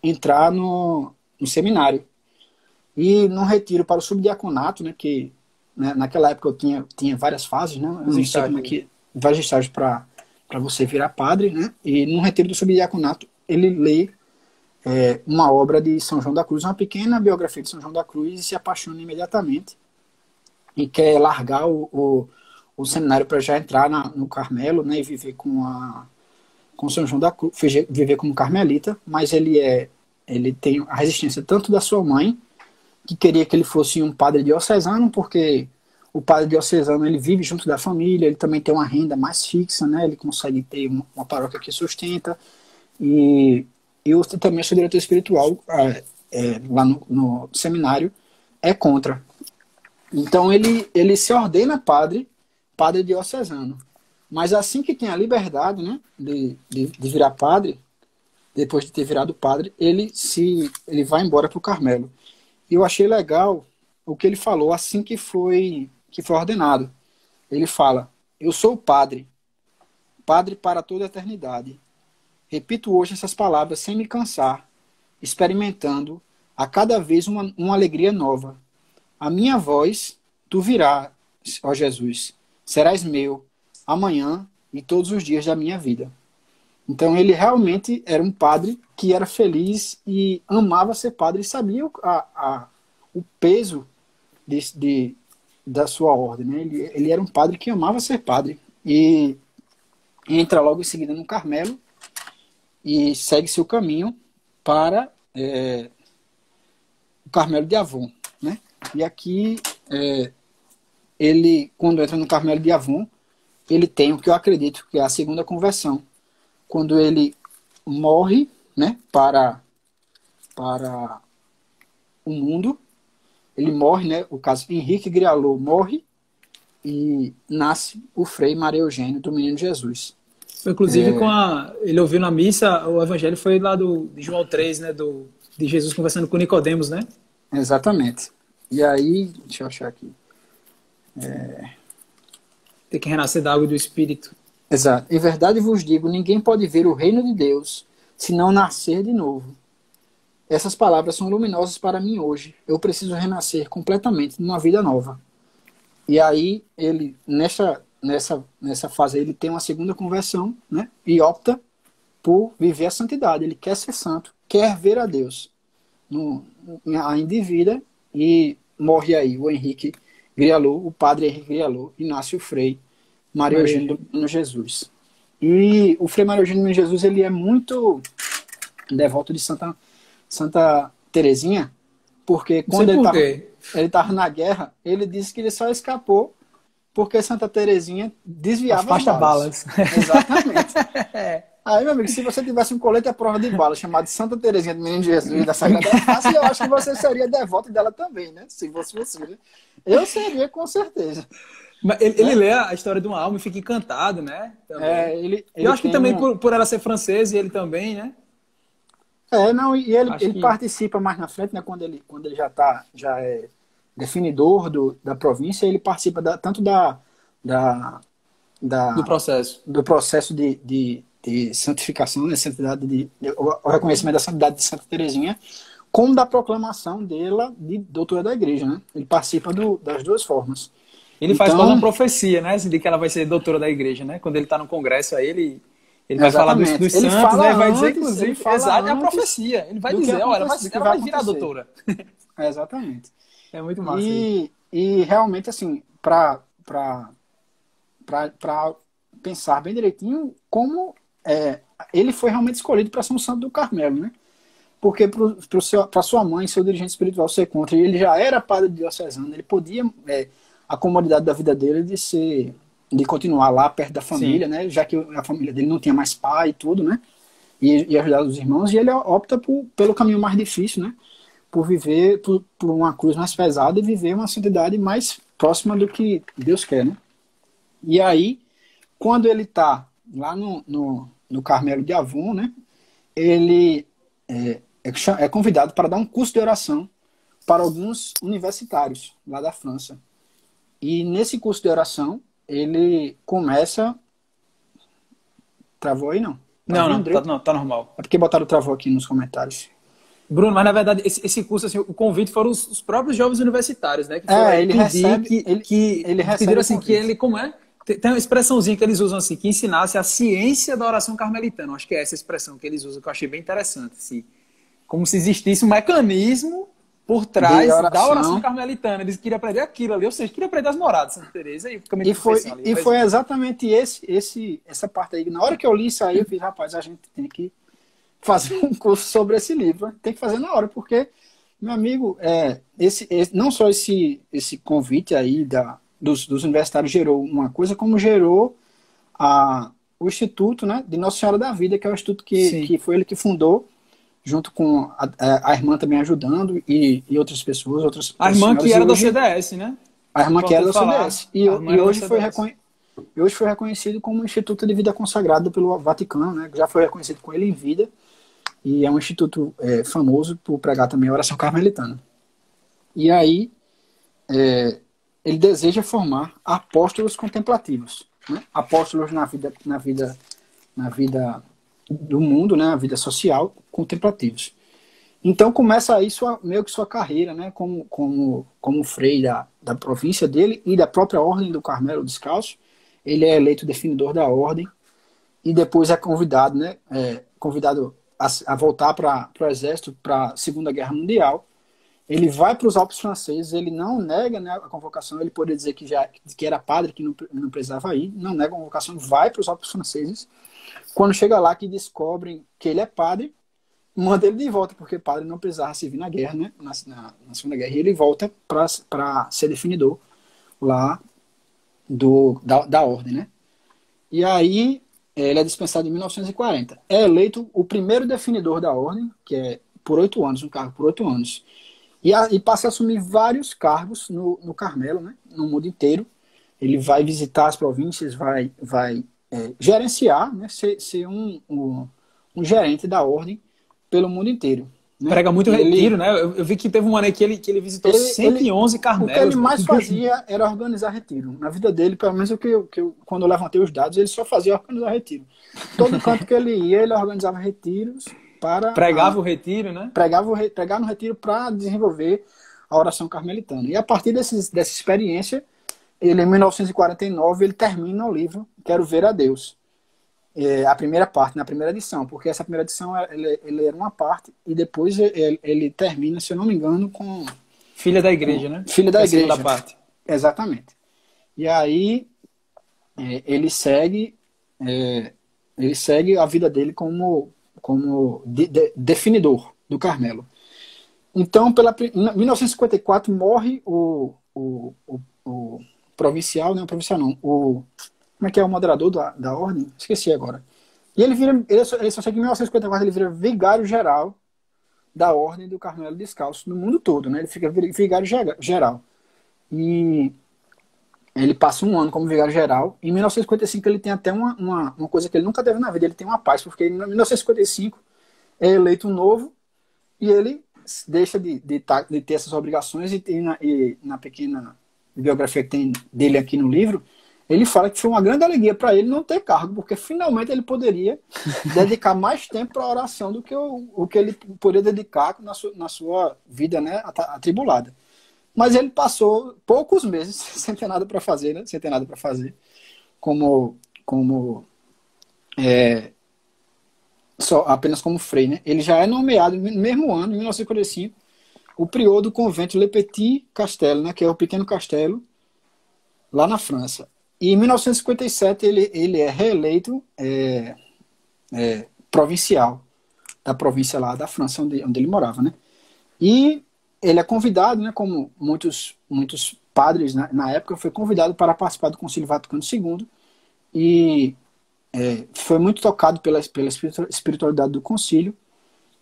entrar no seminário. E num retiro para o subdiaconato, né, que né? Naquela época eu tinha várias fases, né? Eu não sei como é que, vários estágios para você virar padre, né? E no retiro do subdiaconato ele lê uma obra de São João da Cruz, uma pequena biografia de São João da Cruz, e se apaixona imediatamente e quer largar o seminário para já entrar no Carmelo, né? E viver com São João da Cruz, viver como carmelita, mas ele tem a resistência tanto da sua mãe, que queria que ele fosse um padre diocesano, porque o padre diocesano ele vive junto da família, ele também tem uma renda mais fixa, né? Ele consegue ter uma paróquia que sustenta, e eu também sou diretor espiritual lá no seminário, é contra. Então ele se ordena padre diocesano. Mas assim que tem a liberdade, né, de virar padre, depois de ter virado padre, ele vai embora para o Carmelo. E eu achei legal o que ele falou assim que foi ordenado. Ele fala: eu sou padre para toda a eternidade. Repito hoje essas palavras sem me cansar, experimentando a cada vez uma alegria nova. A minha voz tu virás, ó Jesus, serás meu, amanhã e todos os dias da minha vida. Então ele realmente era um padre que era feliz e amava ser padre e sabia o peso da sua ordem, né? Ele era um padre que amava ser padre e entra logo em seguida no Carmelo e segue seu caminho para o Carmelo de Avon, né? E aqui ele, quando entra no Carmelo de Avon, ele tem o que eu acredito que é a segunda conversão, quando ele morre, né, para o mundo. Ele morre, né, o caso Henrique Grialot morre e nasce o Frei Maria Eugênio do Menino Jesus. Inclusive, ele ouviu na missa, o evangelho foi lá de João 3, né, de Jesus conversando com Nicodemos, né? Exatamente. E aí, deixa eu achar aqui. Tem que renascer da água e do Espírito. Exato. Em verdade vos digo, ninguém pode ver o reino de Deus se não nascer de novo. Essas palavras são luminosas para mim hoje. Eu preciso renascer completamente numa vida nova. E aí, ele, nessa fase, ele tem uma segunda conversão, né? E opta por viver a santidade. Ele quer ser santo, quer ver a Deus ainda em vida, e morre aí o Henrique Grialot, o padre Henrique Grialot, e nasce o Frei Maria Eugênio do Menino Jesus. E o Frei Maria Eugênio do Menino Jesus, ele é muito devoto de Santa Teresinha, porque quando ele estava na guerra, ele disse que ele só escapou porque Santa Teresinha desviava as balas. Exatamente. Aí, meu amigo, se você tivesse um colete à prova de bala chamado Santa Teresinha do Menino Jesus da Sagrada Face, eu acho que você seria devoto dela também, né? Se fosse você, né? Eu seria, com certeza. Mas ele lê a história de uma alma e fica encantado, né? Eu acho que também por ela ser francesa, e ele também, né? Não, e ele participa mais na frente, né? Quando ele já é definidor da província, ele participa tanto do processo de santificação, né? Santidade o reconhecimento da santidade de Santa Teresinha, como da proclamação dela de doutora da igreja, né? Ele participa das duas formas. Ele faz quase uma profecia, né? De que ela vai ser doutora da igreja, né? Quando ele está no congresso, aí ele vai falar dos santos, né? Vai dizer, inclusive, exato, é a profecia. Ele vai dizer, olha, ela vai virar doutora. Exatamente. É muito massa. E realmente, assim, para pensar bem direitinho, como ele foi realmente escolhido para ser um santo do Carmelo, né? Porque para sua mãe, seu dirigente espiritual, ser contra, ele já era padre diocesano, ele podia, a comodidade da vida dele de continuar lá perto da família, né? Já que a família dele não tinha mais pai e tudo, né? E ajudar os irmãos, e ele opta pelo caminho mais difícil, né? Por viver por uma cruz mais pesada e viver uma santidade mais próxima do que Deus quer, né? E aí, quando ele está lá no Carmelo de Avon, né? Ele é convidado para dar um curso de oração para alguns universitários lá da França. E nesse curso de oração, ele começa... Travou aí, não? Não, tá normal. É porque botaram travou aqui nos comentários. Bruno, mas na verdade esse curso, assim, o convite foram os próprios jovens universitários, né? Que foram Ele recebe, ele recebe pediram assim, o que ele, como é? Tem uma expressãozinha que eles usam assim, que ensinasse a ciência da oração carmelitana. Acho que é essa expressão que eles usam, que eu achei bem interessante. Assim, como se existisse um mecanismo por trás da oração carmelitana. Eles queriam aprender aquilo ali, ou seja, queriam aprender as moradas de Santa Teresa e o caminho de perfeição ali. E foi exatamente essa parte aí. Na hora que eu li isso aí, eu fiz, rapaz, a gente tem que fazer um curso sobre esse livro. Tem que fazer na hora, porque, meu amigo, não só esse convite aí dos universitários gerou uma coisa, como gerou o Instituto, né, de Nossa Senhora da Vida, que é o instituto que foi ele que fundou, junto com a irmã também ajudando e outras pessoas, a irmã que era da CDS, né? A irmã que era da CDS. E hoje foi reconhecido como Instituto de Vida Consagrado pelo Vaticano, né? Já foi reconhecido com ele em vida. E é um instituto famoso por pregar também a oração carmelitana. E aí, ele deseja formar apóstolos contemplativos, né? Apóstolos na vida do mundo, né? A vida social, contemplativos. Então começa aí meio que sua carreira, né? Como frei da província dele e da própria Ordem do Carmelo Descalço. Ele é eleito definidor da ordem e depois é convidado, né? Convidado a voltar para o exército para a Segunda Guerra Mundial. Ele vai para os Alpes franceses, ele não nega, né, a convocação, ele poderia dizer que era padre, que não precisava ir, não nega a convocação, vai para os Alpes franceses. Quando chega lá, que descobrem que ele é padre, manda ele de volta, porque padre não precisava servir na guerra, né, na Segunda Guerra, e ele volta para ser definidor lá da ordem, né. E aí ele é dispensado em 1940. É eleito o primeiro definidor da ordem, que é por 8 anos, um cargo por 8 anos. E passa a assumir vários cargos no Carmelo, né, no mundo inteiro. Ele vai visitar as províncias, vai gerenciar, né, ser um gerente da ordem pelo mundo inteiro. Né? Prega muito retiro, né? Eu vi que teve um ano aí que ele visitou 111 Carmelos. O que ele mais fazia era organizar retiro. Na vida dele, pelo menos quando eu levantei os dados, ele só fazia organizar retiro. Todo canto que ele ia, ele organizava retiros para... Pregava o retiro, né? Pregar no retiro para desenvolver a oração carmelitana. E a partir dessa experiência, ele, em 1949, ele termina o livro Quero Ver a Deus. A primeira parte, na primeira edição, porque essa primeira edição ele era uma parte e depois ele termina, se eu não me engano, com... Filha da Igreja, né? Filha da Igreja. Da parte. Exatamente. E aí ele segue a vida dele como definidor do Carmelo. Então, em 1954, morre o provincial, não, provincial não, como é que é o moderador da ordem? Esqueci agora. E ele só sei que em 1954 ele vira vigário-geral da Ordem do Carmelo Descalço no mundo todo, né? Ele fica vigário-geral. E ele passa um ano como vigário-geral. Em 1955 ele tem até uma coisa que ele nunca teve na vida, ele tem uma paz, porque em 1955 é eleito um novo e ele deixa de ter essas obrigações e na pequena biografia que tem dele aqui no livro, ele fala que foi uma grande alegria para ele não ter cargo, porque finalmente ele poderia dedicar mais tempo para a oração do que o que ele poderia dedicar na sua vida, né, atribulada. Mas ele passou poucos meses sem ter nada para fazer, né, sem ter nada para fazer, apenas como frei, né? Ele já é nomeado no mesmo ano, em 1945, o prior do convento Le Petit Castel, né, que é o pequeno castelo lá na França. E em 1957 ele é reeleito provincial da província lá da França, onde ele morava, né? E ele é convidado, né, como muitos padres, né, na época, foi convidado para participar do Concílio Vaticano II e foi muito tocado pela espiritualidade do concílio,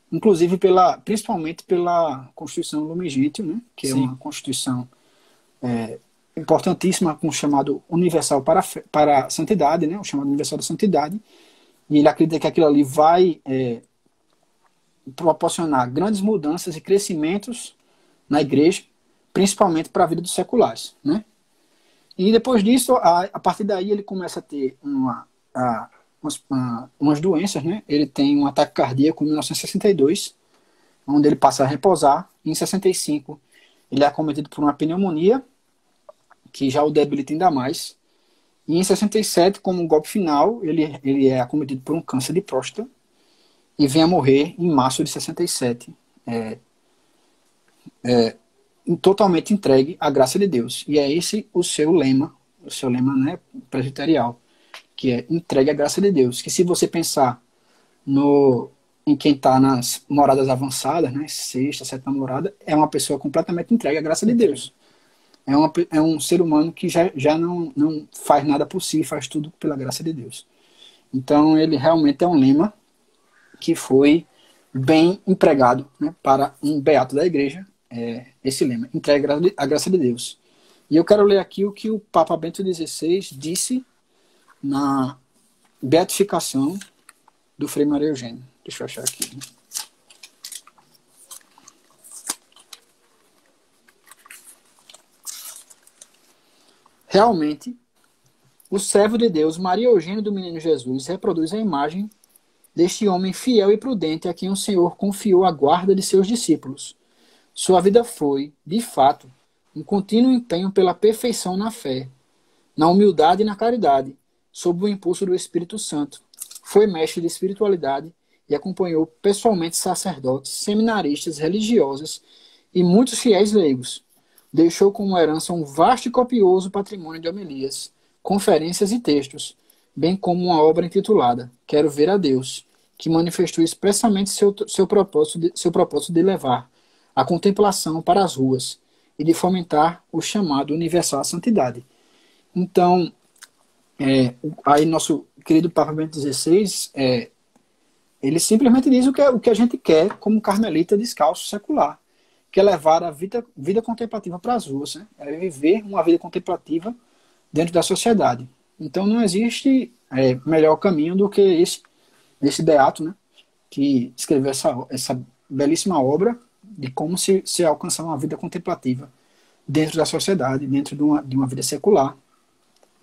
inclusive principalmente pela Constituição Lumen Gentium, né, que é uma Constituição importantíssima, com o chamado universal para a santidade, né, o chamado universal da santidade, e ele acredita que aquilo ali vai proporcionar grandes mudanças e crescimentos na igreja, principalmente para a vida dos seculares, né? E depois disso, a partir daí ele começa a ter umas doenças, né? Ele tem um ataque cardíaco em 1962, onde ele passa a repousar. Em 65, ele é acometido por uma pneumonia, que já o debilita ainda mais. E em 67, como um golpe final, ele é acometido por um câncer de próstata e vem a morrer em março de 67. Totalmente entregue à graça de Deus. E é esse o seu lema, né, presbiterial, que é entregue à graça de Deus. Que se você pensar em quem está nas moradas avançadas, né, sexta, sétima morada, é uma pessoa completamente entregue à graça de Deus. É um ser humano que já não faz nada por si, faz tudo pela graça de Deus. Então ele realmente é um lema que foi bem empregado, né, para um beato da igreja, esse lema, entregue à graça de Deus. E eu quero ler aqui o que o Papa Bento XVI disse na beatificação do Frei Maria Eugênio. Deixa eu achar aqui. Realmente, o servo de Deus, Maria Eugênio do Menino Jesus, reproduz a imagem deste homem fiel e prudente a quem o Senhor confiou a guarda de seus discípulos. Sua vida foi, de fato, um contínuo empenho pela perfeição na fé, na humildade e na caridade, sob o impulso do Espírito Santo. Foi mestre de espiritualidade e acompanhou pessoalmente sacerdotes, seminaristas, religiosas e muitos fiéis leigos. Deixou como herança um vasto e copioso patrimônio de homilias, conferências e textos, bem como uma obra intitulada Quero Ver a Deus, que manifestou expressamente seu propósito de levar a contemplação para as ruas e de fomentar o chamado universal à santidade. Então, aí nosso querido Papa Bento XVI, ele simplesmente diz o que a gente quer como carmelita descalço secular, que é levar a vida contemplativa para as ruas, né? É viver uma vida contemplativa dentro da sociedade. Então não existe melhor caminho do que esse beato, né, que escreveu essa belíssima obra de como se alcançar uma vida contemplativa dentro da sociedade, dentro de uma vida secular.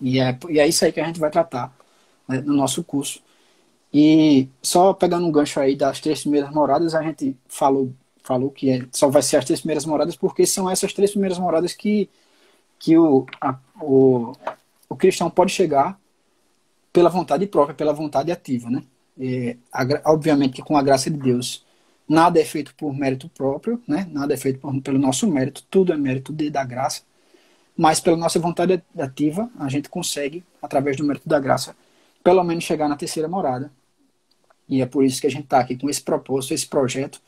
E é isso aí que a gente vai tratar, né, no nosso curso. E só pegando um gancho aí das 3 primeiras moradas, a gente falou que só vai ser as 3 primeiras moradas porque são essas 3 primeiras moradas que o cristão pode chegar pela vontade própria, pela vontade ativa, né? Obviamente que com a graça de Deus nada é feito por mérito próprio, né? Nada é feito pelo nosso mérito, tudo é mérito da graça, mas pela nossa vontade ativa a gente consegue, através do mérito da graça, pelo menos chegar na 3ª morada. E é por isso que a gente está aqui com esse propósito, esse projeto,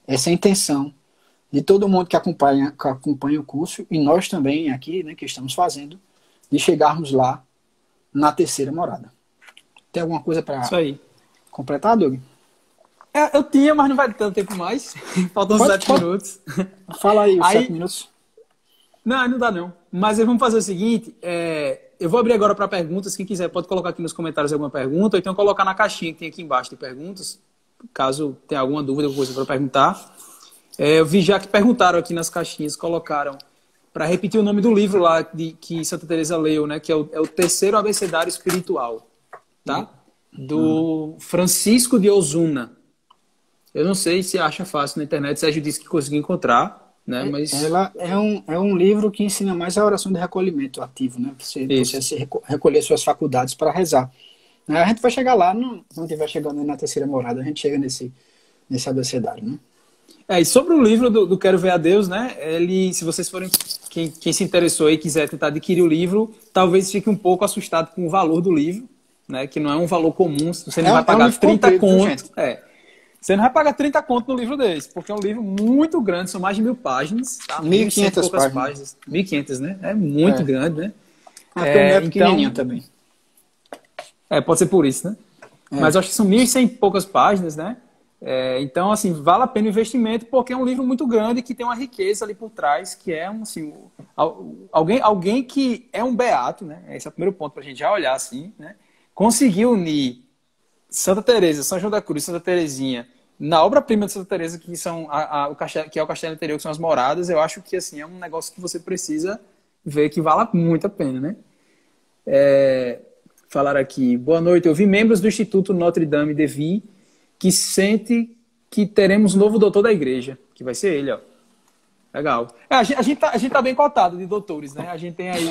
essa intenção de todo mundo que acompanha o curso, e nós também aqui, né, que estamos fazendo, de chegarmos lá na 3ª morada. Tem alguma coisa para completar, Doug? Eu tinha, mas não vai ter tanto tempo mais. Faltam 7 minutos. Fala aí, os 7 minutos. Não dá não. Mas vamos fazer o seguinte, eu vou abrir agora para perguntas. Quem quiser pode colocar aqui nos comentários alguma pergunta, ou então colocar na caixinha que tem aqui embaixo de perguntas, caso tenha alguma dúvida ou coisa para perguntar. Eu vi já que perguntaram aqui nas caixinhas, colocaram para repetir o nome do livro lá que Santa Teresa leu, né, que é o Terceiro Abecedário Espiritual, tá? Do Francisco de Osuna. Eu não sei se acha fácil na internet, Sérgio disse que conseguiu encontrar, né? Mas ela é um livro que ensina mais a oração de recolhimento ativo, né? Você recolher suas faculdades para rezar. A gente vai chegar lá, não estiver chegando na 3ª morada, a gente chega nesse abecedário, né? E sobre o livro do Quero Ver a Deus, né? Se vocês forem, quem se interessou e quiser tentar adquirir o livro, talvez fique um pouco assustado com o valor do livro, né? Que não é um valor comum, você não vai pagar 30 conto. Você não vai pagar 30 conto no livro desse, porque é um livro muito grande, são mais de 1000 páginas. Tá? 1.500 páginas. 1.500, né? É muito grande, né? É pequenininho também. Pode ser por isso, né? Mas eu acho que são 1.100 e poucas páginas, né? Então, assim, vale a pena o investimento, porque é um livro muito grande que tem uma riqueza ali por trás, que é assim, alguém que é um beato, né? Esse é o primeiro ponto para a gente já olhar assim, né? Conseguiu unir Santa Teresa, São João da Cruz, Santa Teresinha na obra-prima de Santa Teresa, que são que é o Castelo Interior, que são as moradas. Eu acho que assim é um negócio que você precisa ver, que vale muito a pena, né? Falar aqui, boa noite. Eu vi membros do Instituto Notre Dame de Vie que sente que teremos um novo doutor da igreja, que vai ser ele, ó. Legal. A gente tá bem cotado de doutores, né? A gente tem aí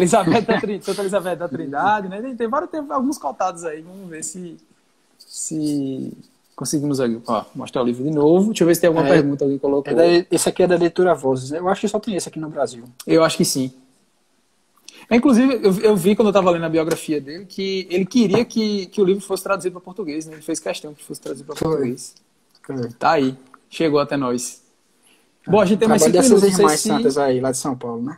Santa Elizabeth da Trindade, né? Tem alguns cotados aí. Vamos ver se conseguimos aí. Ó, mostrar o livro de novo. Deixa eu ver se tem alguma pergunta que colocou. Esse aqui é da Leitura Vozes. Eu acho que só tem esse aqui no Brasil. Eu acho que sim. Inclusive, eu vi quando eu estava lendo a biografia dele que ele queria que o livro fosse traduzido para português, né? Ele fez questão que fosse traduzido para português. Tá aí. Chegou até nós. Bom, a gente tem mais 5 minutos. Dessas irmãs santas aí, lá de São Paulo, né?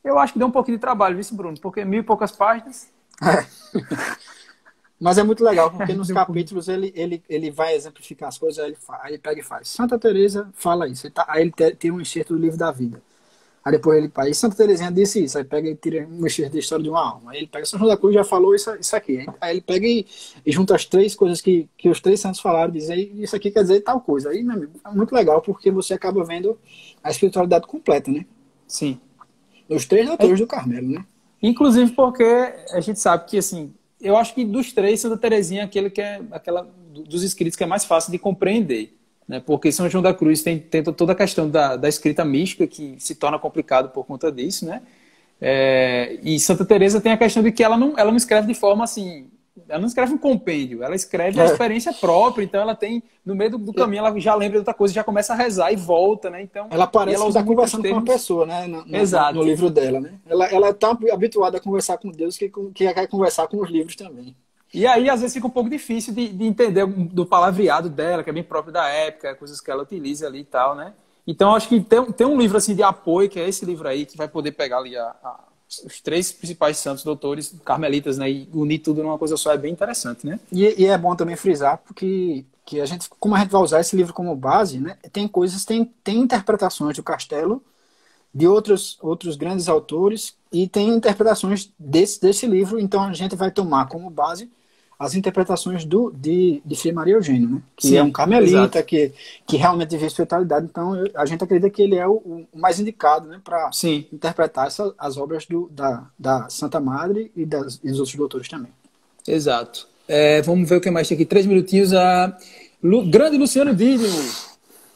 Eu acho que deu um pouquinho de trabalho, viu, Bruno? Porque 1000 e poucas páginas. Mas é muito legal, porque nos capítulos ele vai exemplificar as coisas, aí ele pega e faz. Santa Teresa fala isso. Aí ele tem um excerto do livro da vida. Aí depois aí Santa Teresinha disse isso. Aí pega e tira um excerto da história de uma alma. Aí ele pega, São João da Cruz já falou isso aqui. Aí ele pega e junta as 3 coisas que os 3 santos falaram, diz aí, isso aqui quer dizer tal coisa. Aí, meu amigo, é muito legal, porque você acaba vendo a espiritualidade completa, né? Sim. Os 3 doutores do Carmelo, né? Inclusive porque a gente sabe que, assim, eu acho que dos 3, Santa Teresinha é aquele que é dos escritos que é mais fácil de compreender. Né? Porque São João da Cruz tem toda a questão da escrita mística, que se torna complicado por conta disso, né? E Santa Teresa tem a questão de que ela não escreve de forma assim, ela não escreve um compêndio, ela escreve a experiência própria, então ela tem, no meio do caminho, ela já lembra de outra coisa, já começa a rezar e volta, né? Então, ela parece que está conversando com uma pessoa, né? No livro dela, né? Ela é tão habituada a conversar com Deus que quer conversar com os livros também. E aí, às vezes, fica um pouco difícil de entender do palavreado dela, que é bem próprio da época, coisas que ela utiliza ali e tal, né? Então, acho que tem um livro assim de apoio, que é esse livro aí, que vai poder pegar ali os 3 principais santos doutores carmelitas, né? E unir tudo numa coisa só, é bem interessante, né? E é bom também frisar, porque como a gente vai usar esse livro como base, né? Tem interpretações do Castelo, de outros grandes autores, e tem interpretações desse livro, então a gente vai tomar como base as interpretações de Frei Maria Eugênio, né? Que Sim, é um carmelita, que realmente vive espiritualidade, então a gente acredita que ele é o mais indicado, né, para interpretar as obras da Santa Madre e dos outros doutores também. Exato. Vamos ver o que mais tem aqui. 3 minutinhos. Grande Luciano Dídimo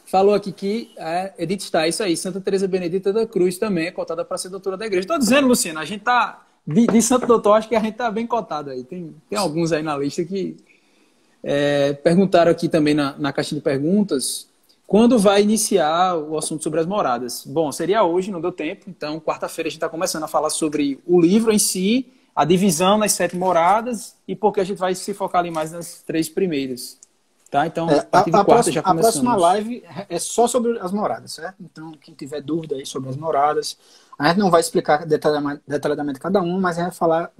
falou aqui que Edith está, isso aí, Santa Teresa Benedita da Cruz também é cotada para ser doutora da igreja. Estou dizendo, Luciano, a gente está... De Santo Doutor, acho que a gente está bem cotado aí. Tem alguns aí na lista que perguntaram aqui também na caixinha de perguntas quando vai iniciar o assunto sobre as moradas. Bom, seria hoje, não deu tempo. Então, quarta-feira a gente está começando a falar sobre o livro em si, a divisão nas 7 moradas e porque a gente vai se focar ali mais nas 3 primeiras. Tá? Então, a partir de quarta já começamos. A próxima live é só sobre as moradas, certo? Então, quem tiver dúvida aí sobre as moradas, a gente não vai explicar detalhadamente cada um, mas a gente vai falar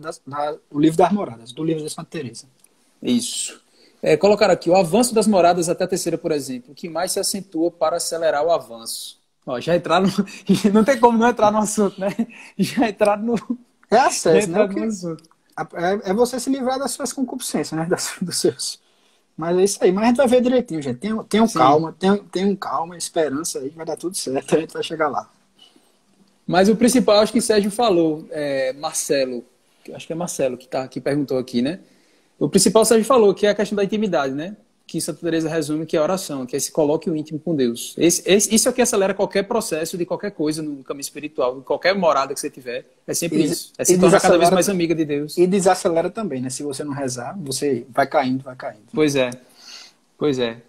do livro das moradas, do livro de Santa Teresa. Isso. Colocaram aqui, o avanço das moradas até a terceira, por exemplo, o que mais se acentua para acelerar o avanço? Ó, já entraram não tem como não entrar no assunto, né? Já entraram no... acesso, né? É você se livrar das suas concupiscências, né? Dos seus... Mas é isso aí, mas a gente vai ver direitinho, gente. Tenham calma, tenham calma, esperança aí, vai dar tudo certo, a gente vai chegar lá. Mas o principal, acho que Sérgio falou, Marcelo, acho que é Marcelo que perguntou aqui, né? O principal, Sérgio falou, que é a questão da intimidade, né? Que Santa Teresa resume que é a oração, que é se coloque o íntimo com Deus. Isso aqui acelera qualquer processo de qualquer coisa no caminho espiritual, de qualquer morada que você tiver. É sempre isso. É se tornar cada vez mais amiga de Deus. E desacelera também, né? Se você não rezar, você vai caindo. Pois é.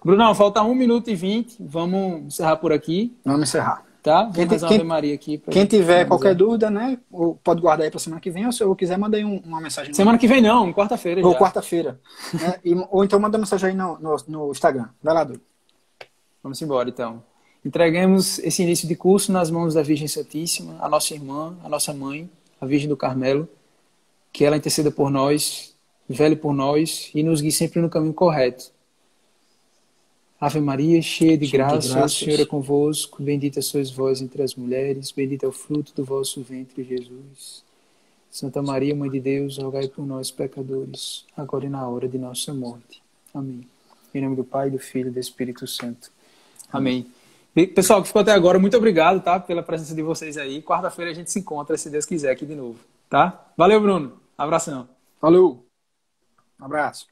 Brunão, falta 1 minuto e 20. Vamos encerrar por aqui. Vamos encerrar. Tá? Vamos fazer uma Ave Maria aqui. Quem tiver qualquer dúvida, né? Pode guardar aí para semana que vem, ou se eu quiser, manda aí uma mensagem. Semana que vem não, quarta-feira. Ou quarta-feira. Né? Ou então manda mensagem aí no Instagram. Vai lá, Dudu. Vamos embora, então. Entreguemos esse início de curso nas mãos da Virgem Santíssima, a nossa irmã, a nossa mãe, a Virgem do Carmelo, que ela interceda por nós, vele por nós e nos guie sempre no caminho correto. Ave Maria, cheia de graça, o Senhor é convosco, bendita sois vós entre as mulheres, bendito é o fruto do vosso ventre, Jesus. Santa Maria, Mãe de Deus, rogai por nós, pecadores, agora e na hora de nossa morte. Amém. Em nome do Pai, do Filho e do Espírito Santo. Amém. Pessoal que ficou até agora, muito obrigado, tá, pela presença de vocês aí. Quarta-feira a gente se encontra, se Deus quiser, aqui de novo. Tá? Valeu, Bruno. Abração. Valeu. Um abraço.